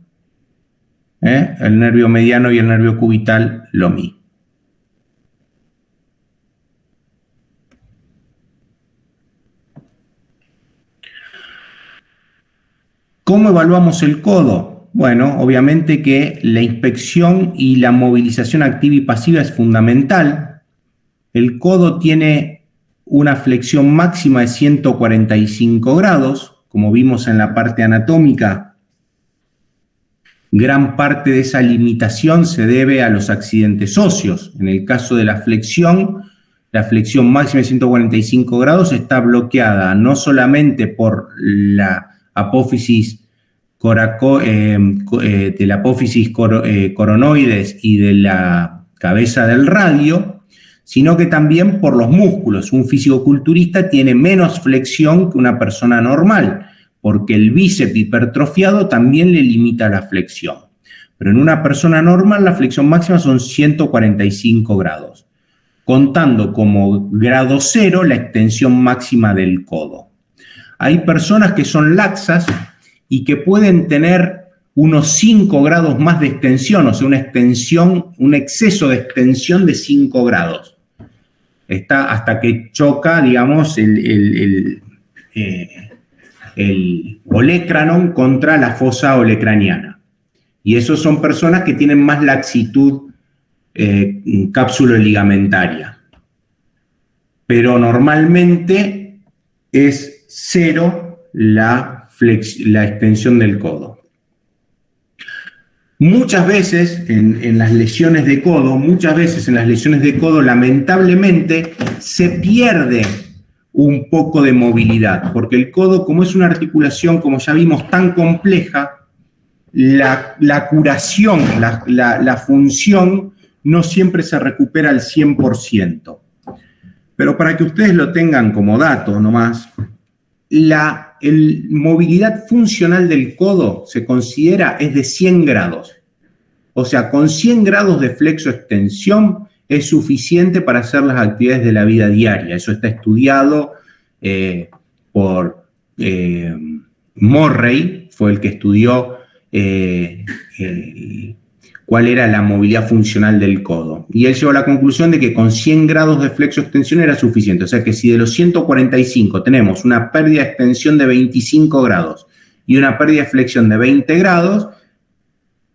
El nervio mediano y el nervio cubital lo mismo. ¿Cómo evaluamos el codo? Bueno, obviamente que la inspección y la movilización activa y pasiva es fundamental. El codo tiene una flexión máxima de 145 grados, como vimos en la parte anatómica. Gran parte de esa limitación se debe a los accidentes óseos. En el caso de la flexión máxima de 145 grados está bloqueada no solamente por la apófisis coronoides y de la cabeza del radio, sino que también por los músculos. Un fisicoculturista tiene menos flexión que una persona normal, porque el bíceps hipertrofiado también le limita la flexión. Pero en una persona normal la flexión máxima son 145 grados, contando como grado 0 la extensión máxima del codo. Hay personas que son laxas y que pueden tener unos 5 grados más de extensión, o sea, un exceso de extensión de 5 grados. Está hasta que choca, digamos, el olecranon contra la fosa olecraniana. Y esos son personas que tienen más laxitud cápsulo-ligamentaria. Pero normalmente es 0 la extensión del codo. Muchas veces en las lesiones de codo, lamentablemente se pierde un poco de movilidad, porque el codo, como es una articulación, como ya vimos, tan compleja, la curación, la función no siempre se recupera al 100%. Pero para que ustedes lo tengan como dato nomás, la movilidad funcional del codo se considera es de 100 grados. O sea, con 100 grados de flexo-extensión es suficiente para hacer las actividades de la vida diaria. Eso está estudiado por Morrey, fue el que estudió cuál era la movilidad funcional del codo. Y él llegó a la conclusión de que con 100 grados de flexo-extensión era suficiente. O sea que si de los 145 tenemos una pérdida de extensión de 25 grados y una pérdida de flexión de 20 grados,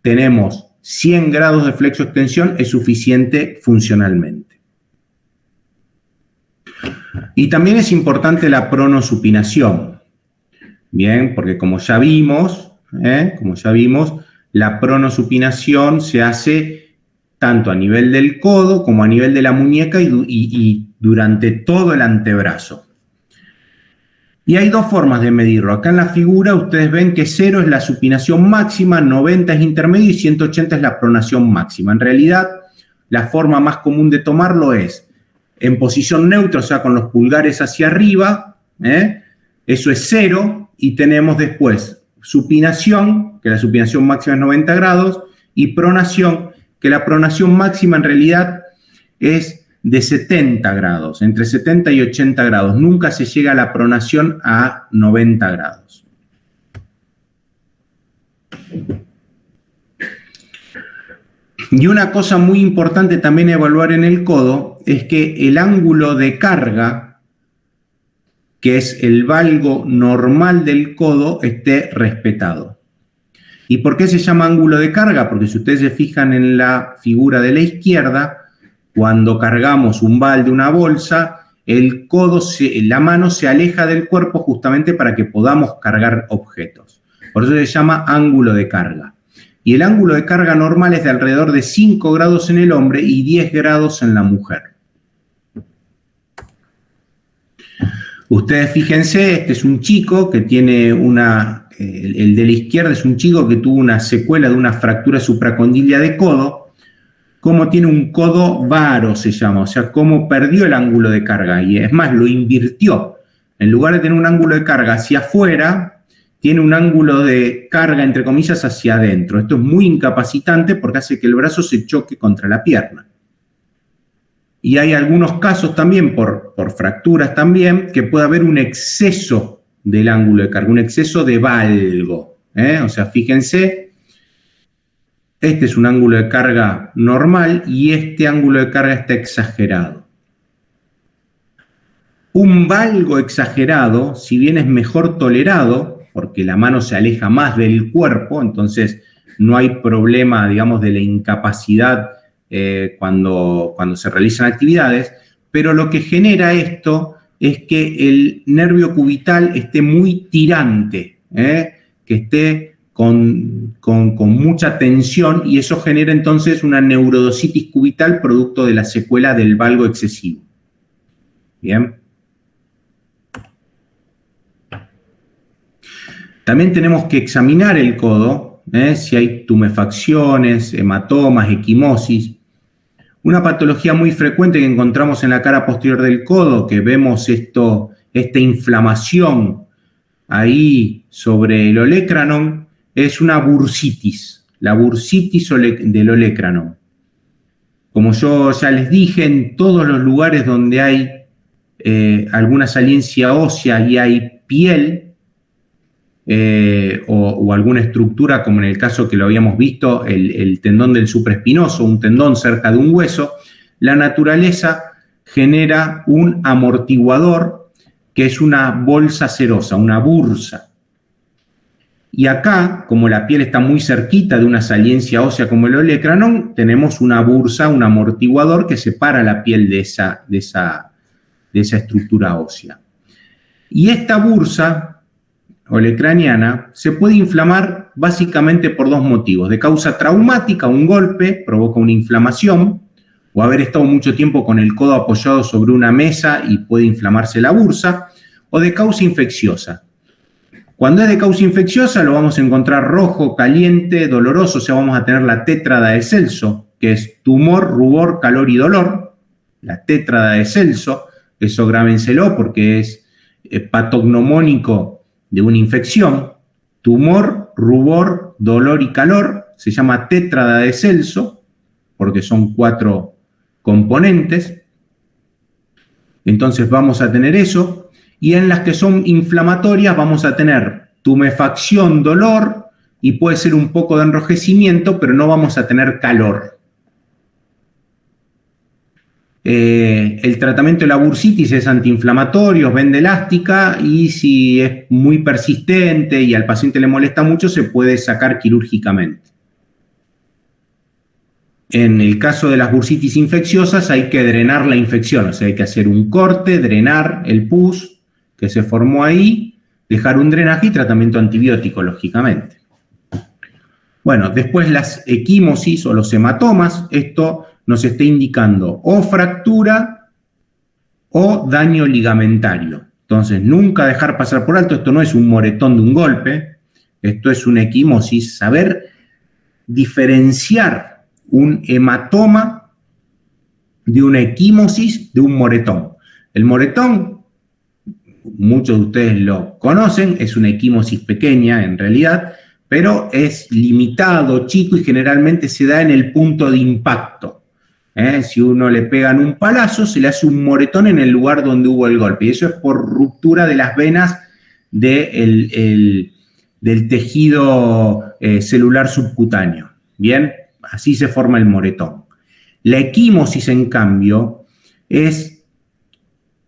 tenemos 100 grados de flexo-extensión, es suficiente funcionalmente. Y también es importante la pronosupinación. Bien, porque como ya vimos, la pronosupinación se hace tanto a nivel del codo como a nivel de la muñeca y durante todo el antebrazo. Y hay dos formas de medirlo. Acá en la figura ustedes ven que 0 es la supinación máxima, 90 es intermedio y 180 es la pronación máxima. En realidad, la forma más común de tomarlo es en posición neutra, o sea, con los pulgares hacia arriba, eso es 0, y tenemos después supinación, que la supinación máxima es 90 grados, y pronación, que la pronación máxima en realidad es de 70 grados, entre 70 y 80 grados. Nunca se llega a la pronación a 90 grados. Y una cosa muy importante también a evaluar en el codo es que el ángulo de carga, que es el valgo normal del codo, esté respetado. ¿Y por qué se llama ángulo de carga? Porque si ustedes se fijan en la figura de la izquierda, cuando cargamos un balde, una bolsa, la mano se aleja del cuerpo justamente para que podamos cargar objetos. Por eso se llama ángulo de carga. Y el ángulo de carga normal es de alrededor de 5 grados en el hombre y 10 grados en la mujer. Ustedes fíjense, este es un chico que tiene el de la izquierda es un chico que tuvo una secuela de una fractura supracondilia de codo. Cómo tiene un codo varo, se llama, o sea, cómo perdió el ángulo de carga, y es más, lo invirtió. En lugar de tener un ángulo de carga hacia afuera, tiene un ángulo de carga, entre comillas, hacia adentro. Esto es muy incapacitante porque hace que el brazo se choque contra la pierna. Y hay algunos casos también, por fracturas también, que puede haber un exceso del ángulo de carga, un exceso de valgo. O sea, fíjense. Este es un ángulo de carga normal y este ángulo de carga está exagerado. Un valgo exagerado, si bien es mejor tolerado, porque la mano se aleja más del cuerpo, entonces no hay problema, digamos, de la incapacidad cuando se realizan actividades, pero lo que genera esto es que el nervio cubital esté muy tirante, que esté con mucha tensión, y eso genera entonces una neurodositis cubital producto de la secuela del valgo excesivo. Bien. También tenemos que examinar el codo, si hay tumefacciones, hematomas, equimosis. Una patología muy frecuente que encontramos en la cara posterior del codo, que vemos esta inflamación ahí sobre el olecranon, es una bursitis, la bursitis del olecranon. Como yo ya les dije, en todos los lugares donde hay alguna saliencia ósea y hay piel o alguna estructura, como en el caso que lo habíamos visto, el tendón del supraespinoso, un tendón cerca de un hueso, la naturaleza genera un amortiguador que es una bolsa serosa, una bursa. Y acá, como la piel está muy cerquita de una saliencia ósea como el olecranon, tenemos una bursa, un amortiguador que separa la piel de esa estructura ósea. Y esta bursa olecraniana se puede inflamar básicamente por dos motivos: de causa traumática, un golpe provoca una inflamación, o haber estado mucho tiempo con el codo apoyado sobre una mesa y puede inflamarse la bursa, o de causa infecciosa. Cuando es de causa infecciosa lo vamos a encontrar rojo, caliente, doloroso, o sea, vamos a tener la tétrada de Celso, que es tumor, rubor, calor y dolor. La tétrada de Celso, eso grábenselo porque es patognomónico de una infección. Tumor, rubor, dolor y calor, se llama tétrada de Celso, porque son 4 componentes. Entonces vamos a tener eso. Y en las que son inflamatorias vamos a tener tumefacción, dolor, y puede ser un poco de enrojecimiento, pero no vamos a tener calor. El tratamiento de la bursitis es antiinflamatorio, venda elástica, y si es muy persistente y al paciente le molesta mucho, se puede sacar quirúrgicamente. En el caso de las bursitis infecciosas hay que drenar la infección, o sea, hay que hacer un corte, drenar el pus que se formó ahí, dejar un drenaje y tratamiento antibiótico, lógicamente. Bueno, después las equimosis o los hematomas, esto nos está indicando o fractura o daño ligamentario. Entonces, nunca dejar pasar por alto, esto no es un moretón de un golpe, esto es una equimosis, saber diferenciar un hematoma de una equimosis de un moretón. El moretón, muchos de ustedes lo conocen, es una equimosis pequeña en realidad, pero es limitado, chico, y generalmente se da en el punto de impacto. Si uno le pegan un palazo, se le hace un moretón en el lugar donde hubo el golpe, y eso es por ruptura de las venas del tejido celular subcutáneo. Bien, así se forma el moretón. La equimosis, en cambio, es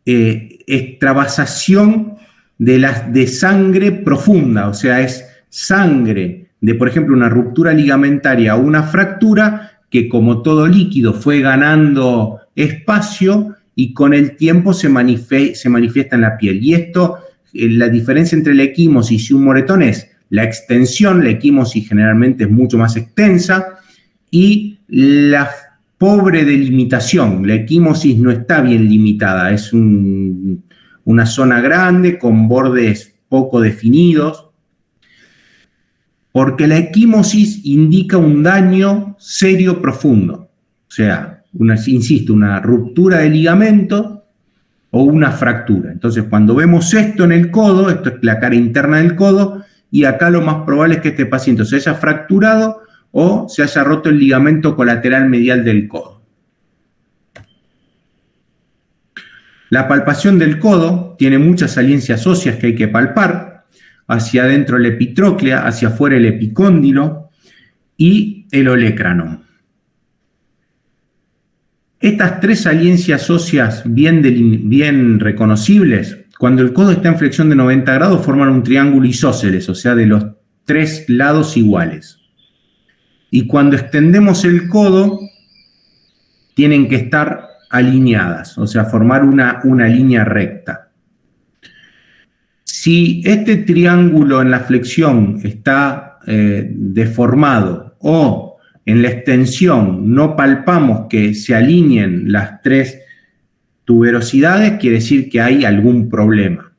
extravasación de sangre profunda, o sea, es sangre de, por ejemplo, una ruptura ligamentaria o una fractura que, como todo líquido, fue ganando espacio y con el tiempo se manifiesta en la piel. Y esto, la diferencia entre la equimosis y un moretón es la extensión. La equimosis generalmente es mucho más extensa, y la pobre delimitación. La equimosis no está bien limitada, es una zona grande con bordes poco definidos, porque la equimosis indica un daño serio profundo, o sea, insisto, una ruptura de ligamento o una fractura. Entonces, cuando vemos esto en el codo, esto es la cara interna del codo, y acá lo más probable es que este paciente se haya fracturado o se haya roto el ligamento colateral medial del codo. La palpación del codo tiene muchas saliencias óseas que hay que palpar: hacia adentro la epitróclea, hacia afuera el epicóndilo y el olecranon. Estas tres saliencias óseas bien reconocibles, cuando el codo está en flexión de 90 grados, forman un triángulo isósceles, o sea, de los tres lados iguales. Y cuando extendemos el codo, tienen que estar alineadas, o sea, formar una línea recta. Si este triángulo en la flexión está deformado, o en la extensión no palpamos que se alineen las tres tuberosidades, quiere decir que hay algún problema.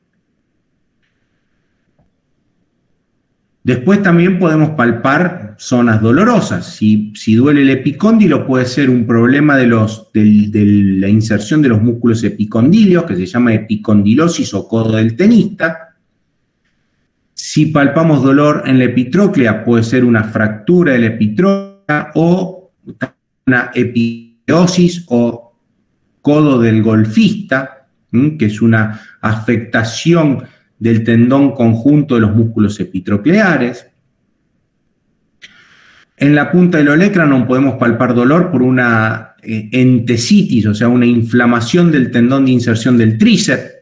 Después también podemos palpar zonas dolorosas. Si duele el epicóndilo, puede ser un problema de la inserción de los músculos epicondilios, que se llama epicondilosis o codo del tenista. Si palpamos dolor en la epitróclea, puede ser una fractura de la epitróclea o una epidiosis o codo del golfista, que es una afectación del tendón conjunto de los músculos epitrocleares. En la punta del olecranon podemos palpar dolor por una entesitis, o sea, una inflamación del tendón de inserción del tríceps.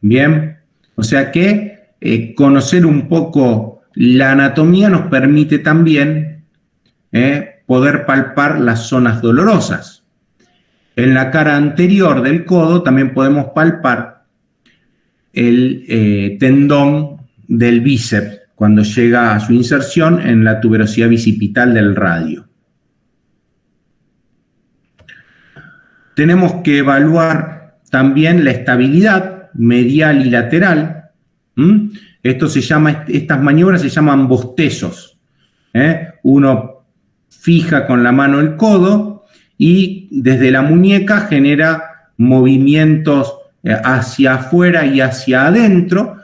Bien, o sea que conocer un poco la anatomía nos permite también poder palpar las zonas dolorosas. En la cara anterior del codo también podemos palpar el tendón del bíceps cuando llega a su inserción en la tuberosidad bicipital del radio. Tenemos que evaluar también la estabilidad medial y lateral. Estas maniobras se llaman bostezos. Uno fija con la mano el codo y desde la muñeca genera movimientos hacia afuera y hacia adentro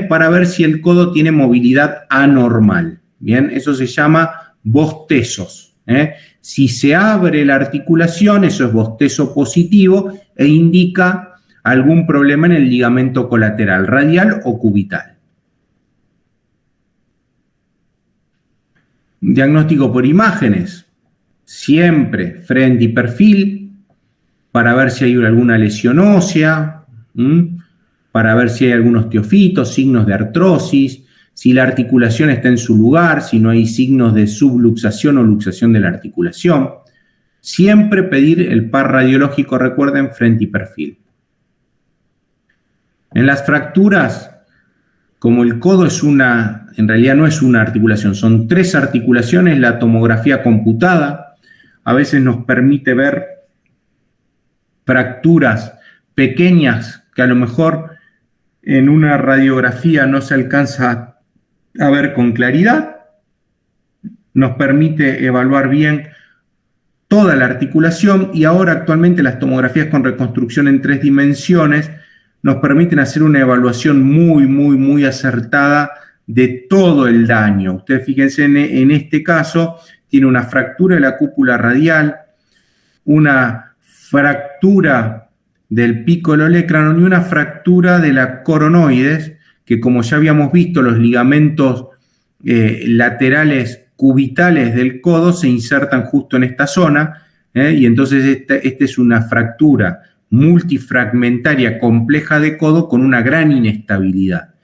para ver si el codo tiene movilidad anormal. Bien, eso se llama bostezos. Si se abre la articulación, eso es bostezo positivo e indica algún problema en el ligamento colateral, radial o cubital. Diagnóstico por imágenes, siempre frente y perfil, para ver si hay alguna lesión ósea, para ver si hay algunos osteofitos, signos de artrosis, si la articulación está en su lugar, si no hay signos de subluxación o luxación de la articulación. Siempre pedir el par radiológico, recuerden, frente y perfil. En las fracturas, como el codo en realidad no es una articulación, son tres articulaciones, la tomografía computada a veces nos permite ver fracturas pequeñas que a lo mejor en una radiografía no se alcanza a ver con claridad. Nos permite evaluar bien toda la articulación, y ahora actualmente las tomografías con reconstrucción en 3 dimensiones nos permiten hacer una evaluación muy acertada de todo el daño. Ustedes fíjense en este caso, tiene una fractura de la cúpula radial, una fractura del pico del olecranon y una fractura de la coronoides, que como ya habíamos visto, los ligamentos laterales cubitales del codo se insertan justo en esta zona, y entonces esta es una fractura multifragmentaria compleja de codo con una gran inestabilidad.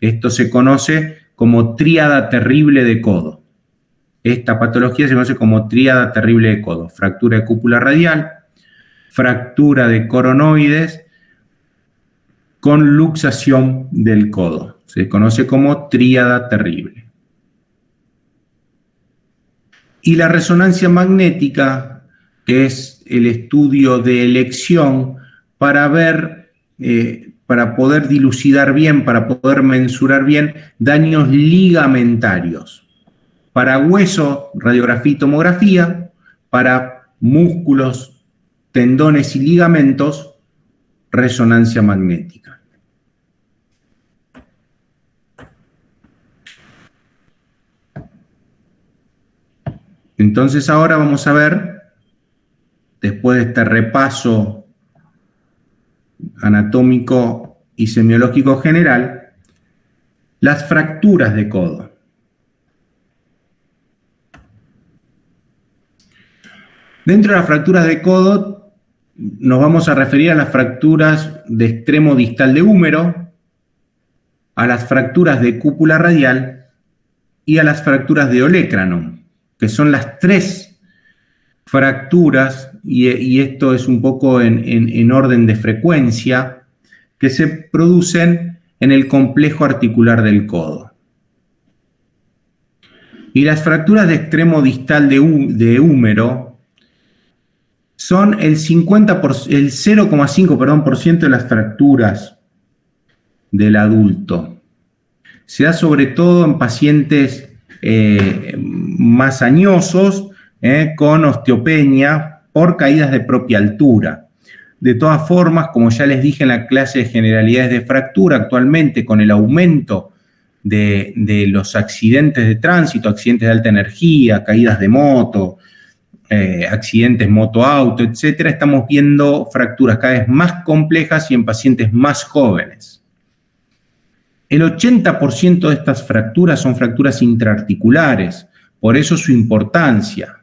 Esto se conoce como tríada terrible de codo. Esta patología se conoce como tríada terrible de codo: fractura de cúpula radial, fractura de coronoides con luxación del codo. Se conoce como tríada terrible. Y la resonancia magnética, que es el estudio de elección para ver, para poder dilucidar bien, para poder mensurar bien daños ligamentarios. Para hueso, radiografía y tomografía; para músculos, tendones y ligamentos, resonancia magnética. Entonces ahora vamos a ver, después de este repaso anatómico y semiológico general, las fracturas de codo. Dentro de las fracturas de codo nos vamos a referir a las fracturas de extremo distal de húmero, a las fracturas de cúpula radial y a las fracturas de olecranon, que son las tres fracturas, y esto es un poco en orden de frecuencia, que se producen en el complejo articular del codo. Y las fracturas de extremo distal de húmero son el 0,5% de las fracturas del adulto. Se da sobre todo en pacientes más añosos, con osteopenia por caídas de propia altura. De todas formas, como ya les dije en la clase de generalidades de fractura, actualmente con el aumento de los accidentes de tránsito, accidentes de alta energía, caídas de moto, accidentes moto-auto, etcétera, estamos viendo fracturas cada vez más complejas y en pacientes más jóvenes. El 80% de estas fracturas son fracturas intraarticulares, por eso su importancia.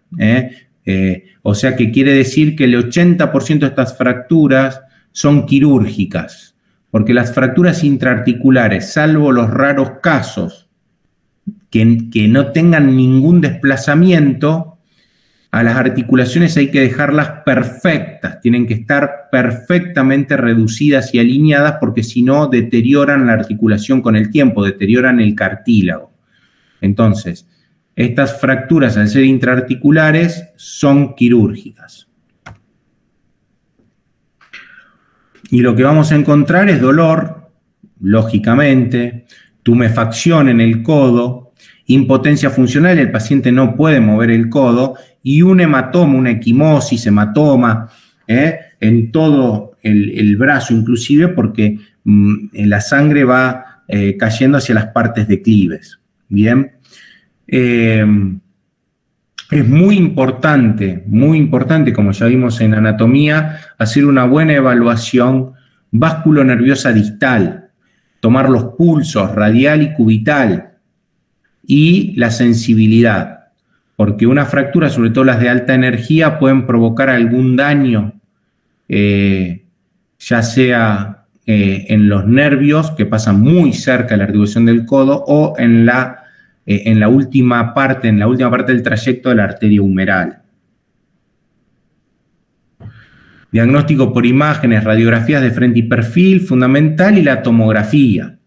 O sea que quiere decir que el 80% de estas fracturas son quirúrgicas, porque las fracturas intraarticulares, salvo los raros casos que no tengan ningún desplazamiento, a las articulaciones hay que dejarlas perfectas, tienen que estar perfectamente reducidas y alineadas, porque si no deterioran la articulación con el tiempo, deterioran el cartílago. Entonces, estas fracturas, al ser intraarticulares, son quirúrgicas. Y lo que vamos a encontrar es dolor, lógicamente, tumefacción en el codo, impotencia funcional, el paciente no puede mover el codo, y un hematoma, una equimosis, hematoma, en todo el brazo, inclusive porque la sangre va cayendo hacia las partes declives. Bien. Es muy importante, como ya vimos en anatomía, hacer una buena evaluación vasculonerviosa distal, tomar los pulsos radial y cubital y la sensibilidad, porque una fractura, sobre todo las de alta energía, pueden provocar algún daño, ya sea en los nervios, que pasan muy cerca de la articulación del codo, o en la última parte del trayecto de la arteria humeral. Diagnóstico por imágenes, radiografías de frente y perfil, fundamental, y la tomografía.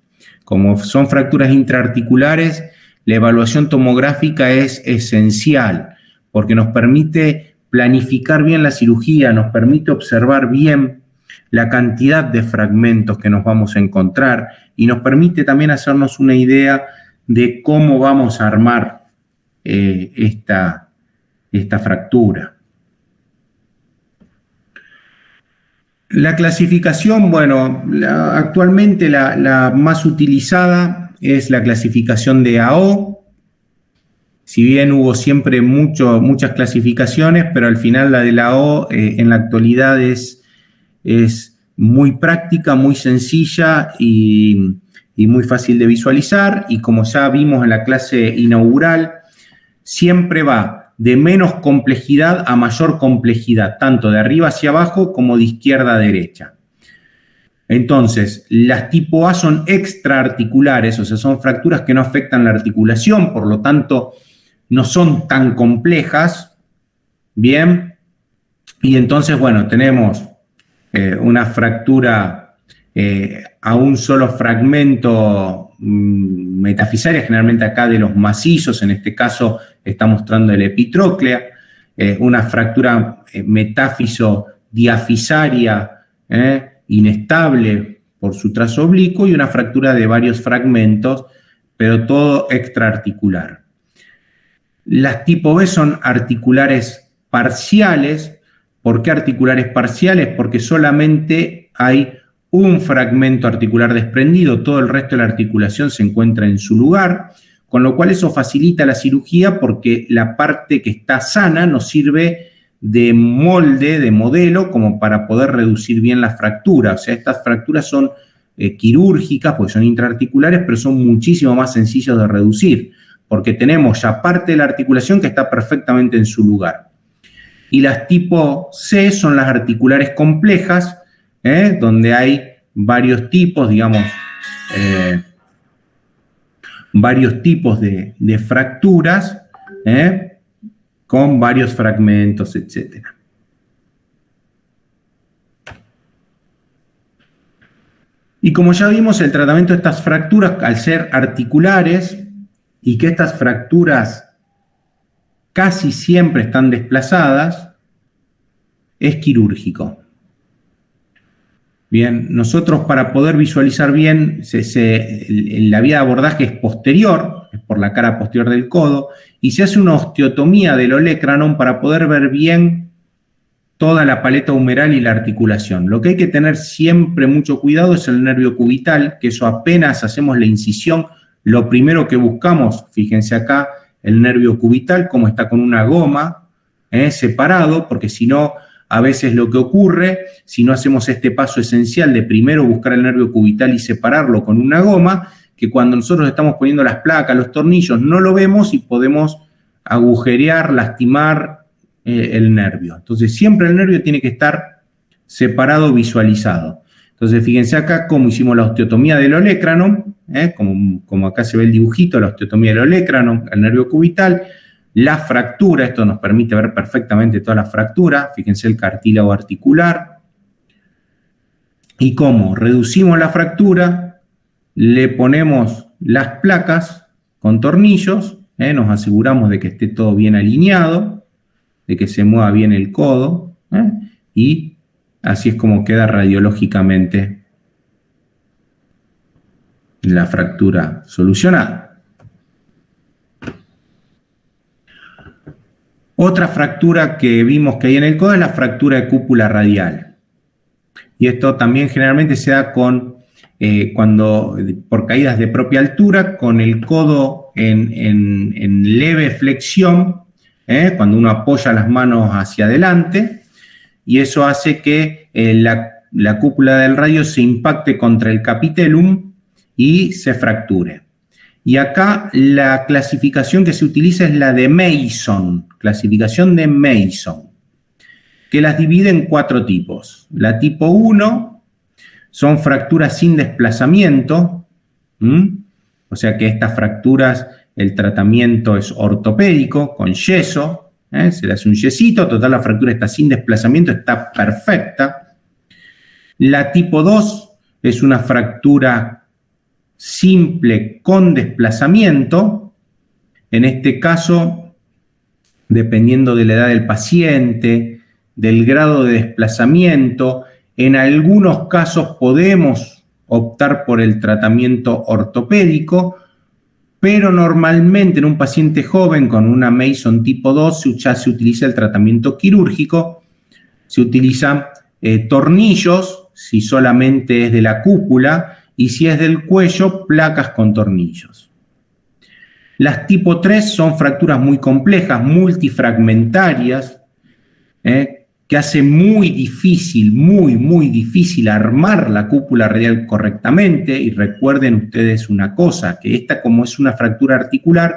Como son fracturas intraarticulares, la evaluación tomográfica es esencial, porque nos permite planificar bien la cirugía, nos permite observar bien la cantidad de fragmentos que nos vamos a encontrar, y nos permite también hacernos una idea de cómo vamos a armar esta fractura. La clasificación, bueno, actualmente la más utilizada es la clasificación de AO. Si bien hubo siempre muchas clasificaciones, pero al final la de la AO en la actualidad es muy práctica, muy sencilla y muy fácil de visualizar, y como ya vimos en la clase inaugural, siempre va de menos complejidad a mayor complejidad, tanto de arriba hacia abajo como de izquierda a derecha. Entonces, las tipo A son extraarticulares, o sea, son fracturas que no afectan la articulación, por lo tanto, no son tan complejas. Bien, Y entonces, bueno, tenemos una fractura a un solo fragmento metafisaria, generalmente acá de los macizos, en este caso está mostrando el epitróclea, una fractura metáfiso-diafisaria inestable por su trazo oblicuo y una fractura de varios fragmentos, pero todo extraarticular. Las tipo B son articulares parciales. ¿Por qué articulares parciales? Porque solamente hay un fragmento articular desprendido, todo el resto de la articulación se encuentra en su lugar, con lo cual eso facilita la cirugía porque la parte que está sana nos sirve de molde, de modelo, como para poder reducir bien la fractura. O sea, estas fracturas son quirúrgicas, porque son intraarticulares, pero son muchísimo más sencillos de reducir, porque tenemos ya parte de la articulación que está perfectamente en su lugar. Y las tipo C son las articulares complejas, donde hay varios tipos, digamos, varios tipos de fracturas, con varios fragmentos, etc. Y como ya vimos, el tratamiento de estas fracturas, al ser articulares, y que estas fracturas casi siempre están desplazadas, es quirúrgico. Bien, nosotros para poder visualizar bien, la vía de abordaje es posterior, es por la cara posterior del codo, y se hace una osteotomía del olecranon para poder ver bien toda la paleta humeral y la articulación. Lo que hay que tener siempre mucho cuidado es el nervio cubital, que eso apenas hacemos la incisión, lo primero que buscamos, fíjense acá, el nervio cubital, como está con una goma, separado, porque si no, a veces lo que ocurre, si no hacemos este paso esencial de primero buscar el nervio cubital y separarlo con una goma, que cuando nosotros estamos poniendo las placas, los tornillos, no lo vemos y podemos agujerear, lastimar el nervio. Entonces, siempre el nervio tiene que estar separado, visualizado. Entonces, fíjense acá cómo hicimos la osteotomía del olecranon, como acá se ve el dibujito, la osteotomía del olecranon, el nervio cubital, la fractura, esto nos permite ver perfectamente toda la fractura, fíjense el cartílago articular, y cómo reducimos la fractura, le ponemos las placas con tornillos, nos aseguramos de que esté todo bien alineado, de que se mueva bien el codo, y así es como queda radiológicamente la fractura solucionada. Otra fractura que vimos que hay en el codo es la fractura de cúpula radial. Y esto también generalmente se da por caídas de propia altura, con el codo en leve flexión, cuando uno apoya las manos hacia adelante, y eso hace que la cúpula del radio se impacte contra el capitellum y se fracture. Y acá la clasificación que se utiliza es la de Mason, clasificación de Mason, que las divide en 4 tipos. La tipo 1 son fracturas sin desplazamiento, o sea que estas fracturas el tratamiento es ortopédico, con yeso, se le hace un yesito, total la fractura está sin desplazamiento, está perfecta. La tipo 2 es una fractura simple con desplazamiento. En este caso, dependiendo de la edad del paciente, del grado de desplazamiento, en algunos casos podemos optar por el tratamiento ortopédico, pero normalmente en un paciente joven con una Mason tipo 2 ya se utiliza el tratamiento quirúrgico, se utilizan tornillos, si solamente es de la cúpula, y si es del cuello, placas con tornillos. Las tipo 3 son fracturas muy complejas, multifragmentarias, que hace muy difícil armar la cúpula radial correctamente. Y recuerden ustedes una cosa, que esta, como es una fractura articular,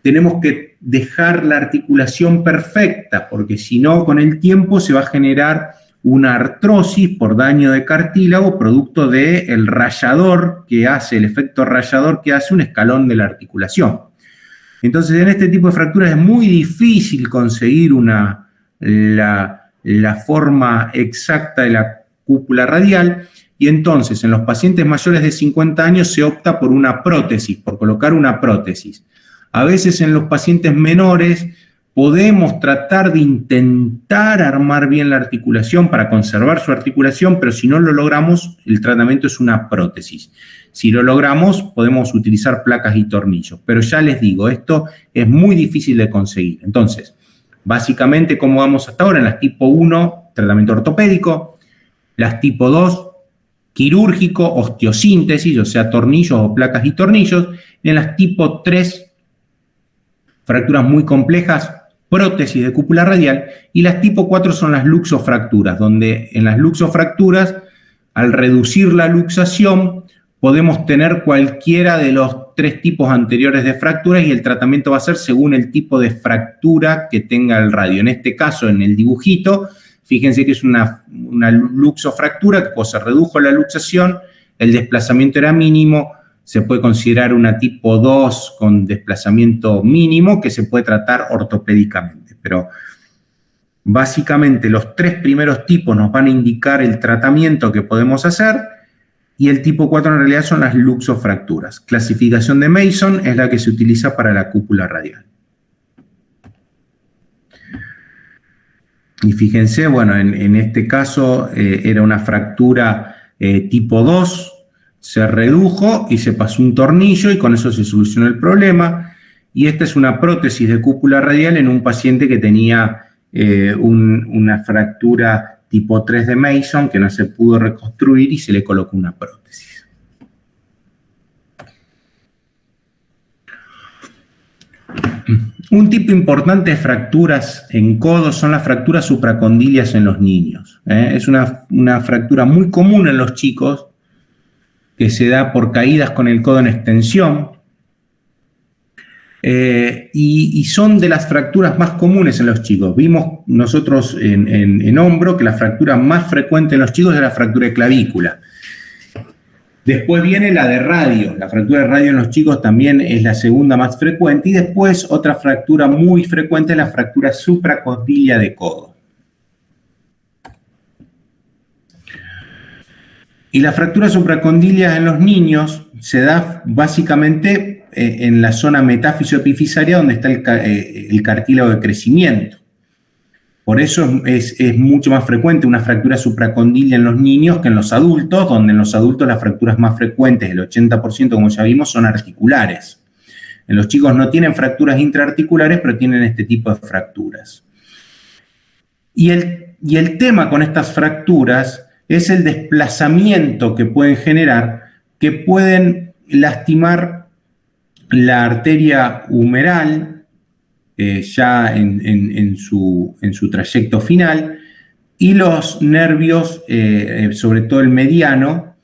tenemos que dejar la articulación perfecta, porque si no, con el tiempo se va a generar una artrosis por daño de cartílago producto del rayador que hace, el efecto rayador que hace un escalón de la articulación. Entonces, en este tipo de fracturas es muy difícil conseguir una la forma exacta de la cúpula radial, y entonces en los pacientes mayores de 50 años se opta por una prótesis, por colocar una prótesis. A veces en los pacientes menores podemos tratar de intentar armar bien la articulación para conservar su articulación, pero si no lo logramos, el tratamiento es una prótesis. Si lo logramos, podemos utilizar placas y tornillos, pero ya les digo, esto es muy difícil de conseguir. Entonces, básicamente, ¿cómo vamos hasta ahora? En las tipo 1, tratamiento ortopédico, las tipo 2, quirúrgico, osteosíntesis, o sea, tornillos o placas y tornillos. En las tipo 3, fracturas muy complejas, prótesis de cúpula radial. Y las tipo 4 son las luxofracturas, donde en las luxofracturas, al reducir la luxación, podemos tener cualquiera de los 3 tipos anteriores de fracturas y el tratamiento va a ser según el tipo de fractura que tenga el radio. En este caso, en el dibujito, fíjense que es una luxofractura, que pues se redujo la luxación, el desplazamiento era mínimo, se puede considerar una tipo 2 con desplazamiento mínimo que se puede tratar ortopédicamente. Pero básicamente los 3 primeros tipos nos van a indicar el tratamiento que podemos hacer y el tipo 4 en realidad son las luxofracturas. Clasificación de Mason es la que se utiliza para la cúpula radial. Y fíjense, bueno, en este caso era una fractura tipo 2, se redujo y se pasó un tornillo y con eso se solucionó el problema. Y esta es una prótesis de cúpula radial en un paciente que tenía una fractura tipo 3 de Mason que no se pudo reconstruir y se le colocó una prótesis. Un tipo importante de fracturas en codos son las fracturas supracondilias en los niños. Es una fractura muy común en los chicos que se da por caídas con el codo en extensión y son de las fracturas más comunes en los chicos. Vimos nosotros en hombro que la fractura más frecuente en los chicos es la fractura de clavícula. Después viene la de radio. La fractura de radio en los chicos también es la segunda más frecuente. Y después otra fractura muy frecuente es la fractura supracondilia de codo. Y la fractura supracondilia en los niños se da básicamente en la zona metáfiso-epifisaria donde está el cartílago de crecimiento. Por eso es mucho más frecuente una fractura supracondilia en los niños que en los adultos, donde en los adultos las fracturas más frecuentes, el 80%, como ya vimos, son articulares. En los chicos no tienen fracturas intraarticulares, pero tienen este tipo de fracturas. Y el tema con estas fracturas es el desplazamiento que pueden generar, que pueden lastimar la arteria humeral, ya en su trayecto final, y los nervios, sobre todo el mediano,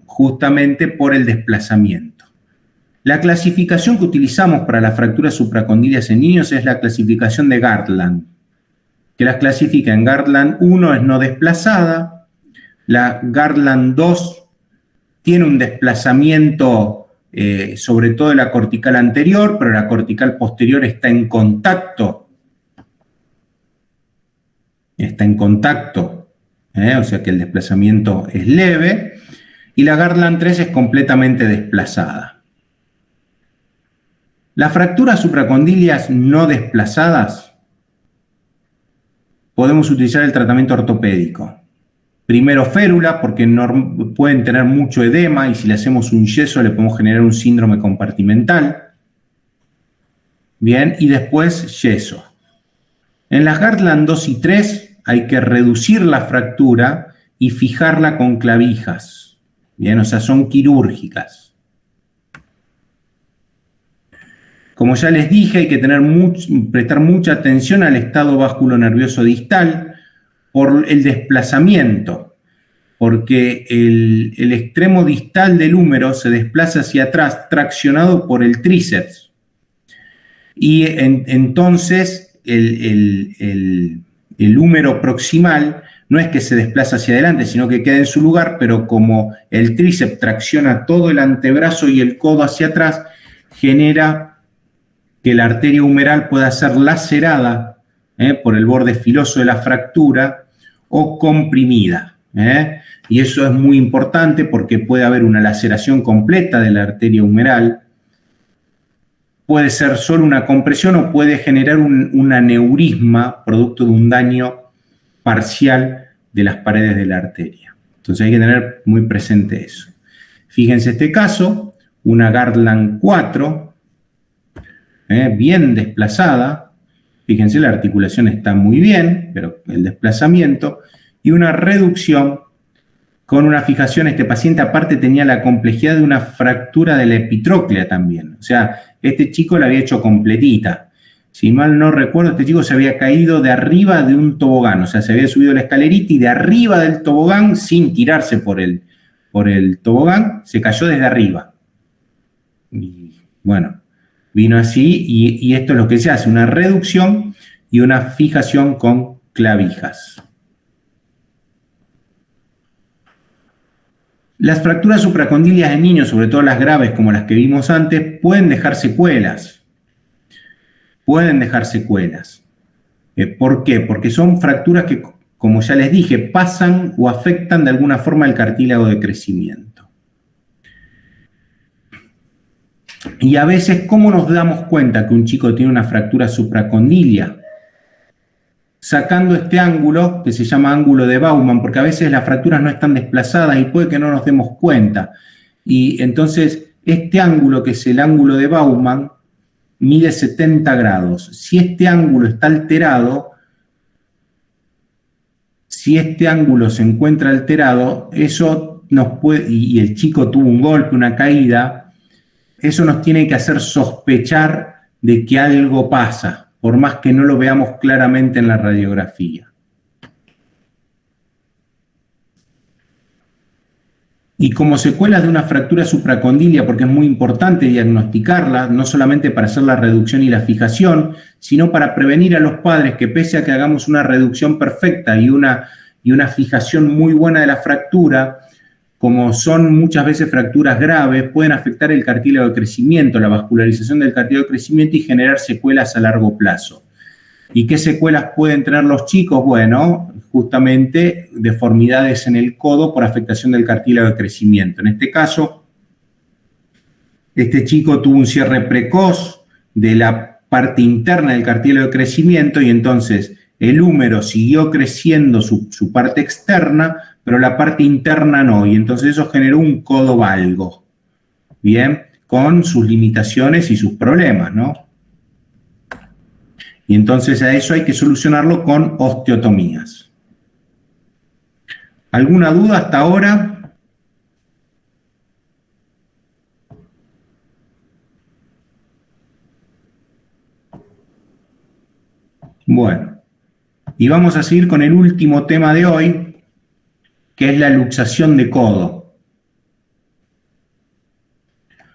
justamente por el desplazamiento. La clasificación que utilizamos para las fracturas supracondilias en niños es la clasificación de Gartland, que las clasifica en Gartland 1 es no desplazada, la Gartland 2 tiene un desplazamiento sobre todo de la cortical anterior, pero la cortical posterior está en contacto. O sea que el desplazamiento es leve. Y la Gartland 3 es completamente desplazada. Las fracturas supracondilias no desplazadas podemos utilizar el tratamiento ortopédico. Primero férula, porque pueden tener mucho edema y si le hacemos un yeso le podemos generar un síndrome compartimental. Bien, y después yeso. En las Gartland 2 y 3 hay que reducir la fractura y fijarla con clavijas. Bien, o sea, son quirúrgicas. Como ya les dije, hay que prestar mucha atención al estado vasculonervioso distal por el desplazamiento, porque el extremo distal del húmero se desplaza hacia atrás, traccionado por el tríceps. Y entonces el húmero proximal no es que se desplaza hacia adelante, sino que queda en su lugar, pero como el tríceps tracciona todo el antebrazo y el codo hacia atrás, genera que la arteria humeral pueda ser lacerada por el borde filoso de la fractura, o comprimida. Y eso es muy importante porque puede haber una laceración completa de la arteria humeral, puede ser solo una compresión o puede generar un aneurisma producto de un daño parcial de las paredes de la arteria. Entonces hay que tener muy presente eso. Fíjense este caso, una Garland 4, bien desplazada. Fíjense, la articulación está muy bien, pero el desplazamiento, y una reducción con una fijación. Este paciente aparte tenía la complejidad de una fractura de la epitróclea también. O sea, este chico la había hecho completita. Si mal no recuerdo, este chico se había caído de arriba de un tobogán. O sea, se había subido la escalerita y de arriba del tobogán, sin tirarse por el tobogán, se cayó desde arriba. Y bueno, vino así y esto es lo que se hace, una reducción y una fijación con clavijas. Las fracturas supracondilias en niños, sobre todo las graves como las que vimos antes, pueden dejar secuelas. Pueden dejar secuelas. ¿Por qué? Porque son fracturas que, como ya les dije, pasan o afectan de alguna forma el cartílago de crecimiento. Y a veces, ¿cómo nos damos cuenta que un chico tiene una fractura supracondilia? Sacando este ángulo, que se llama ángulo de Baumann, porque a veces las fracturas no están desplazadas y puede que no nos demos cuenta. Y entonces, este ángulo, que es el ángulo de Baumann, mide 70 grados. Si este ángulo está alterado, si este ángulo se encuentra alterado, eso nos puede, y el chico tuvo un golpe, una caída, eso nos tiene que hacer sospechar de que algo pasa, por más que no lo veamos claramente en la radiografía. Y como secuelas de una fractura supracondilia, porque es muy importante diagnosticarla, no solamente para hacer la reducción y la fijación, sino para prevenir a los padres que pese a que hagamos una reducción perfecta y una fijación muy buena de la fractura, como son muchas veces fracturas graves, pueden afectar el cartílago de crecimiento, la vascularización del cartílago de crecimiento y generar secuelas a largo plazo. ¿Y qué secuelas pueden tener los chicos? Bueno, justamente deformidades en el codo por afectación del cartílago de crecimiento. En este caso, este chico tuvo un cierre precoz de la parte interna del cartílago de crecimiento y entonces el húmero siguió creciendo su parte externa, pero la parte interna no, y entonces eso generó un codo valgo, ¿bien? Con sus limitaciones y sus problemas, ¿no? Y entonces a eso hay que solucionarlo con osteotomías. ¿Alguna duda hasta ahora? Bueno, y vamos a seguir con el último tema de hoy, que es la luxación de codo,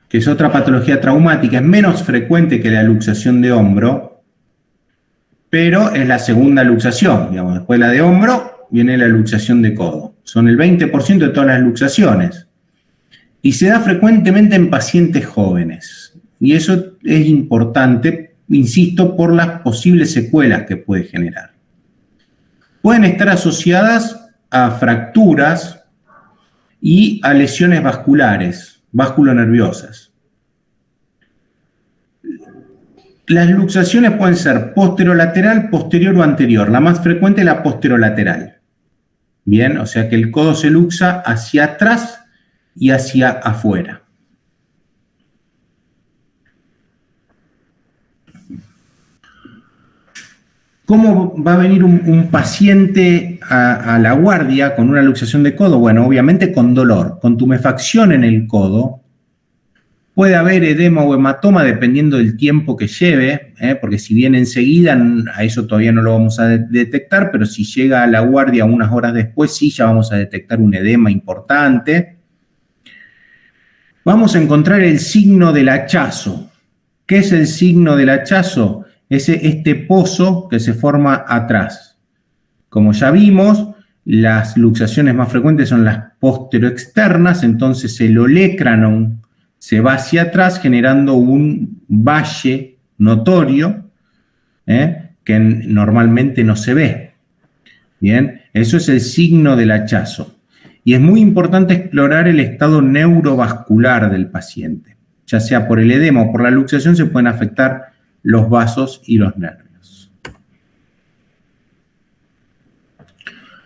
que es otra patología traumática, es menos frecuente que la luxación de hombro, pero es la segunda luxación, digamos, después de la de hombro viene la luxación de codo. Son el 20% de todas las luxaciones. Y se da frecuentemente en pacientes jóvenes. Y eso es importante, insisto, por las posibles secuelas que puede generar. Pueden estar asociadas a fracturas y a lesiones vasculares, vasculonerviosas. Las luxaciones pueden ser posterolateral, posterior o anterior. La más frecuente es la posterolateral. Bien, o sea que el codo se luxa hacia atrás y hacia afuera. ¿Cómo va a venir un paciente a la guardia con una luxación de codo? Bueno, obviamente con dolor, con tumefacción en el codo. Puede haber edema o hematoma dependiendo del tiempo que lleve, porque si viene enseguida, a eso todavía no lo vamos a detectar, pero si llega a la guardia unas horas después, sí, ya vamos a detectar un edema importante. Vamos a encontrar el signo del hachazo. ¿Qué es el signo del hachazo? Es este pozo que se forma atrás. Como ya vimos, las luxaciones más frecuentes son las posteroexternas, entonces el olecranon se va hacia atrás generando un valle notorio, que normalmente no se ve. Bien, eso es el signo del hachazo. Y es muy importante explorar el estado neurovascular del paciente. Ya sea por el edema o por la luxación, se pueden afectar los vasos y los nervios.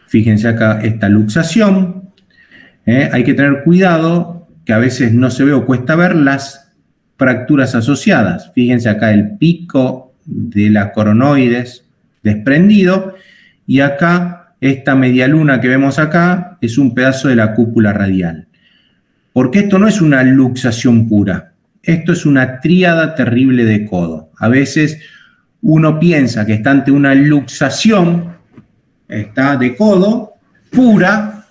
Fíjense acá esta luxación. Hay que tener cuidado que a veces no se ve o cuesta ver las fracturas asociadas. Fíjense acá el pico de la coronoides desprendido y acá esta medialuna que vemos acá es un pedazo de la cúpula radial. Porque esto no es una luxación pura, esto es una tríada terrible de codo. A veces uno piensa que está ante una luxación, está de codo pura,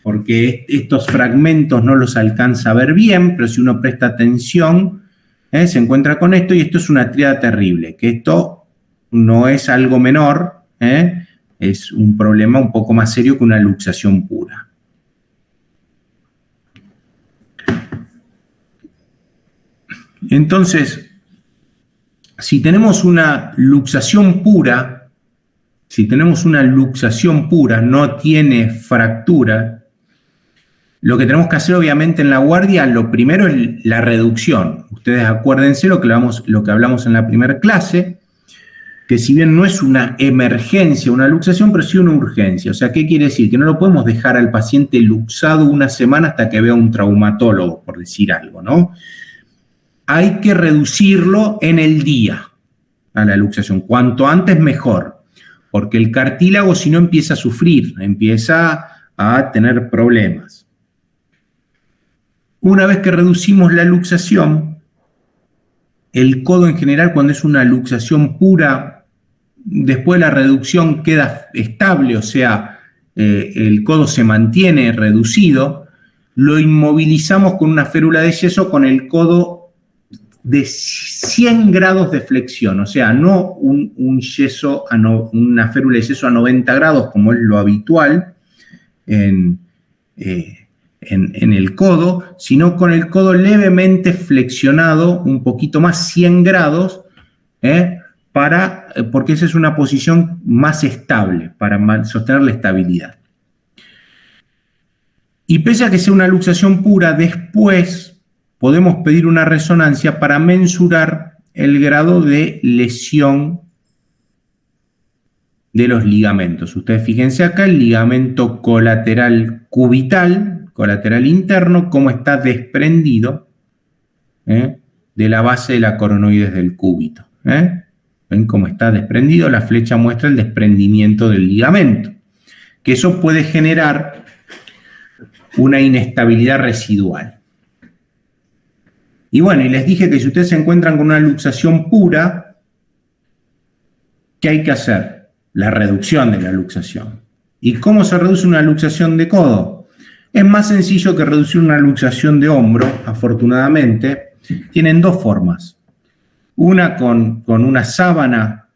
porque estos fragmentos no los alcanza a ver bien, pero si uno presta atención, se encuentra con esto y esto es una tríada terrible, que esto no es algo menor, es un problema un poco más serio que una luxación pura. Entonces, si tenemos una luxación pura, no tiene fractura, lo que tenemos que hacer obviamente en la guardia, lo primero es la reducción. Ustedes acuérdense lo que hablamos en la primera clase, que si bien no es una emergencia, una luxación, pero sí una urgencia. O sea, ¿qué quiere decir? Que no lo podemos dejar al paciente luxado una semana hasta que vea un traumatólogo, por decir algo, ¿no? Hay que reducirlo en el día a la luxación. Cuanto antes mejor, porque el cartílago si no empieza a sufrir, empieza a tener problemas. Una vez que reducimos la luxación, el codo en general, cuando es una luxación pura, después de la reducción queda estable, o sea, el codo se mantiene reducido, lo inmovilizamos con una férula de yeso con el codo de 100 grados de flexión, o sea, no una férula de yeso a 90 grados como es lo habitual en el codo, sino con el codo levemente flexionado, un poquito más 100 grados, porque esa es una posición más estable, para sostener la estabilidad. Y pese a que sea una luxación pura, después podemos pedir una resonancia para mensurar el grado de lesión de los ligamentos. Ustedes fíjense acá el ligamento colateral cubital, colateral interno, cómo está desprendido de la base de la coronoides del cúbito. ¿Ven cómo está desprendido? La flecha muestra el desprendimiento del ligamento, que eso puede generar una inestabilidad residual. Y bueno, y les dije que si ustedes se encuentran con una luxación pura, ¿qué hay que hacer? La reducción de la luxación. ¿Y cómo se reduce una luxación de codo? Es más sencillo que reducir una luxación de hombro, afortunadamente. Tienen dos formas. Una con una sábana,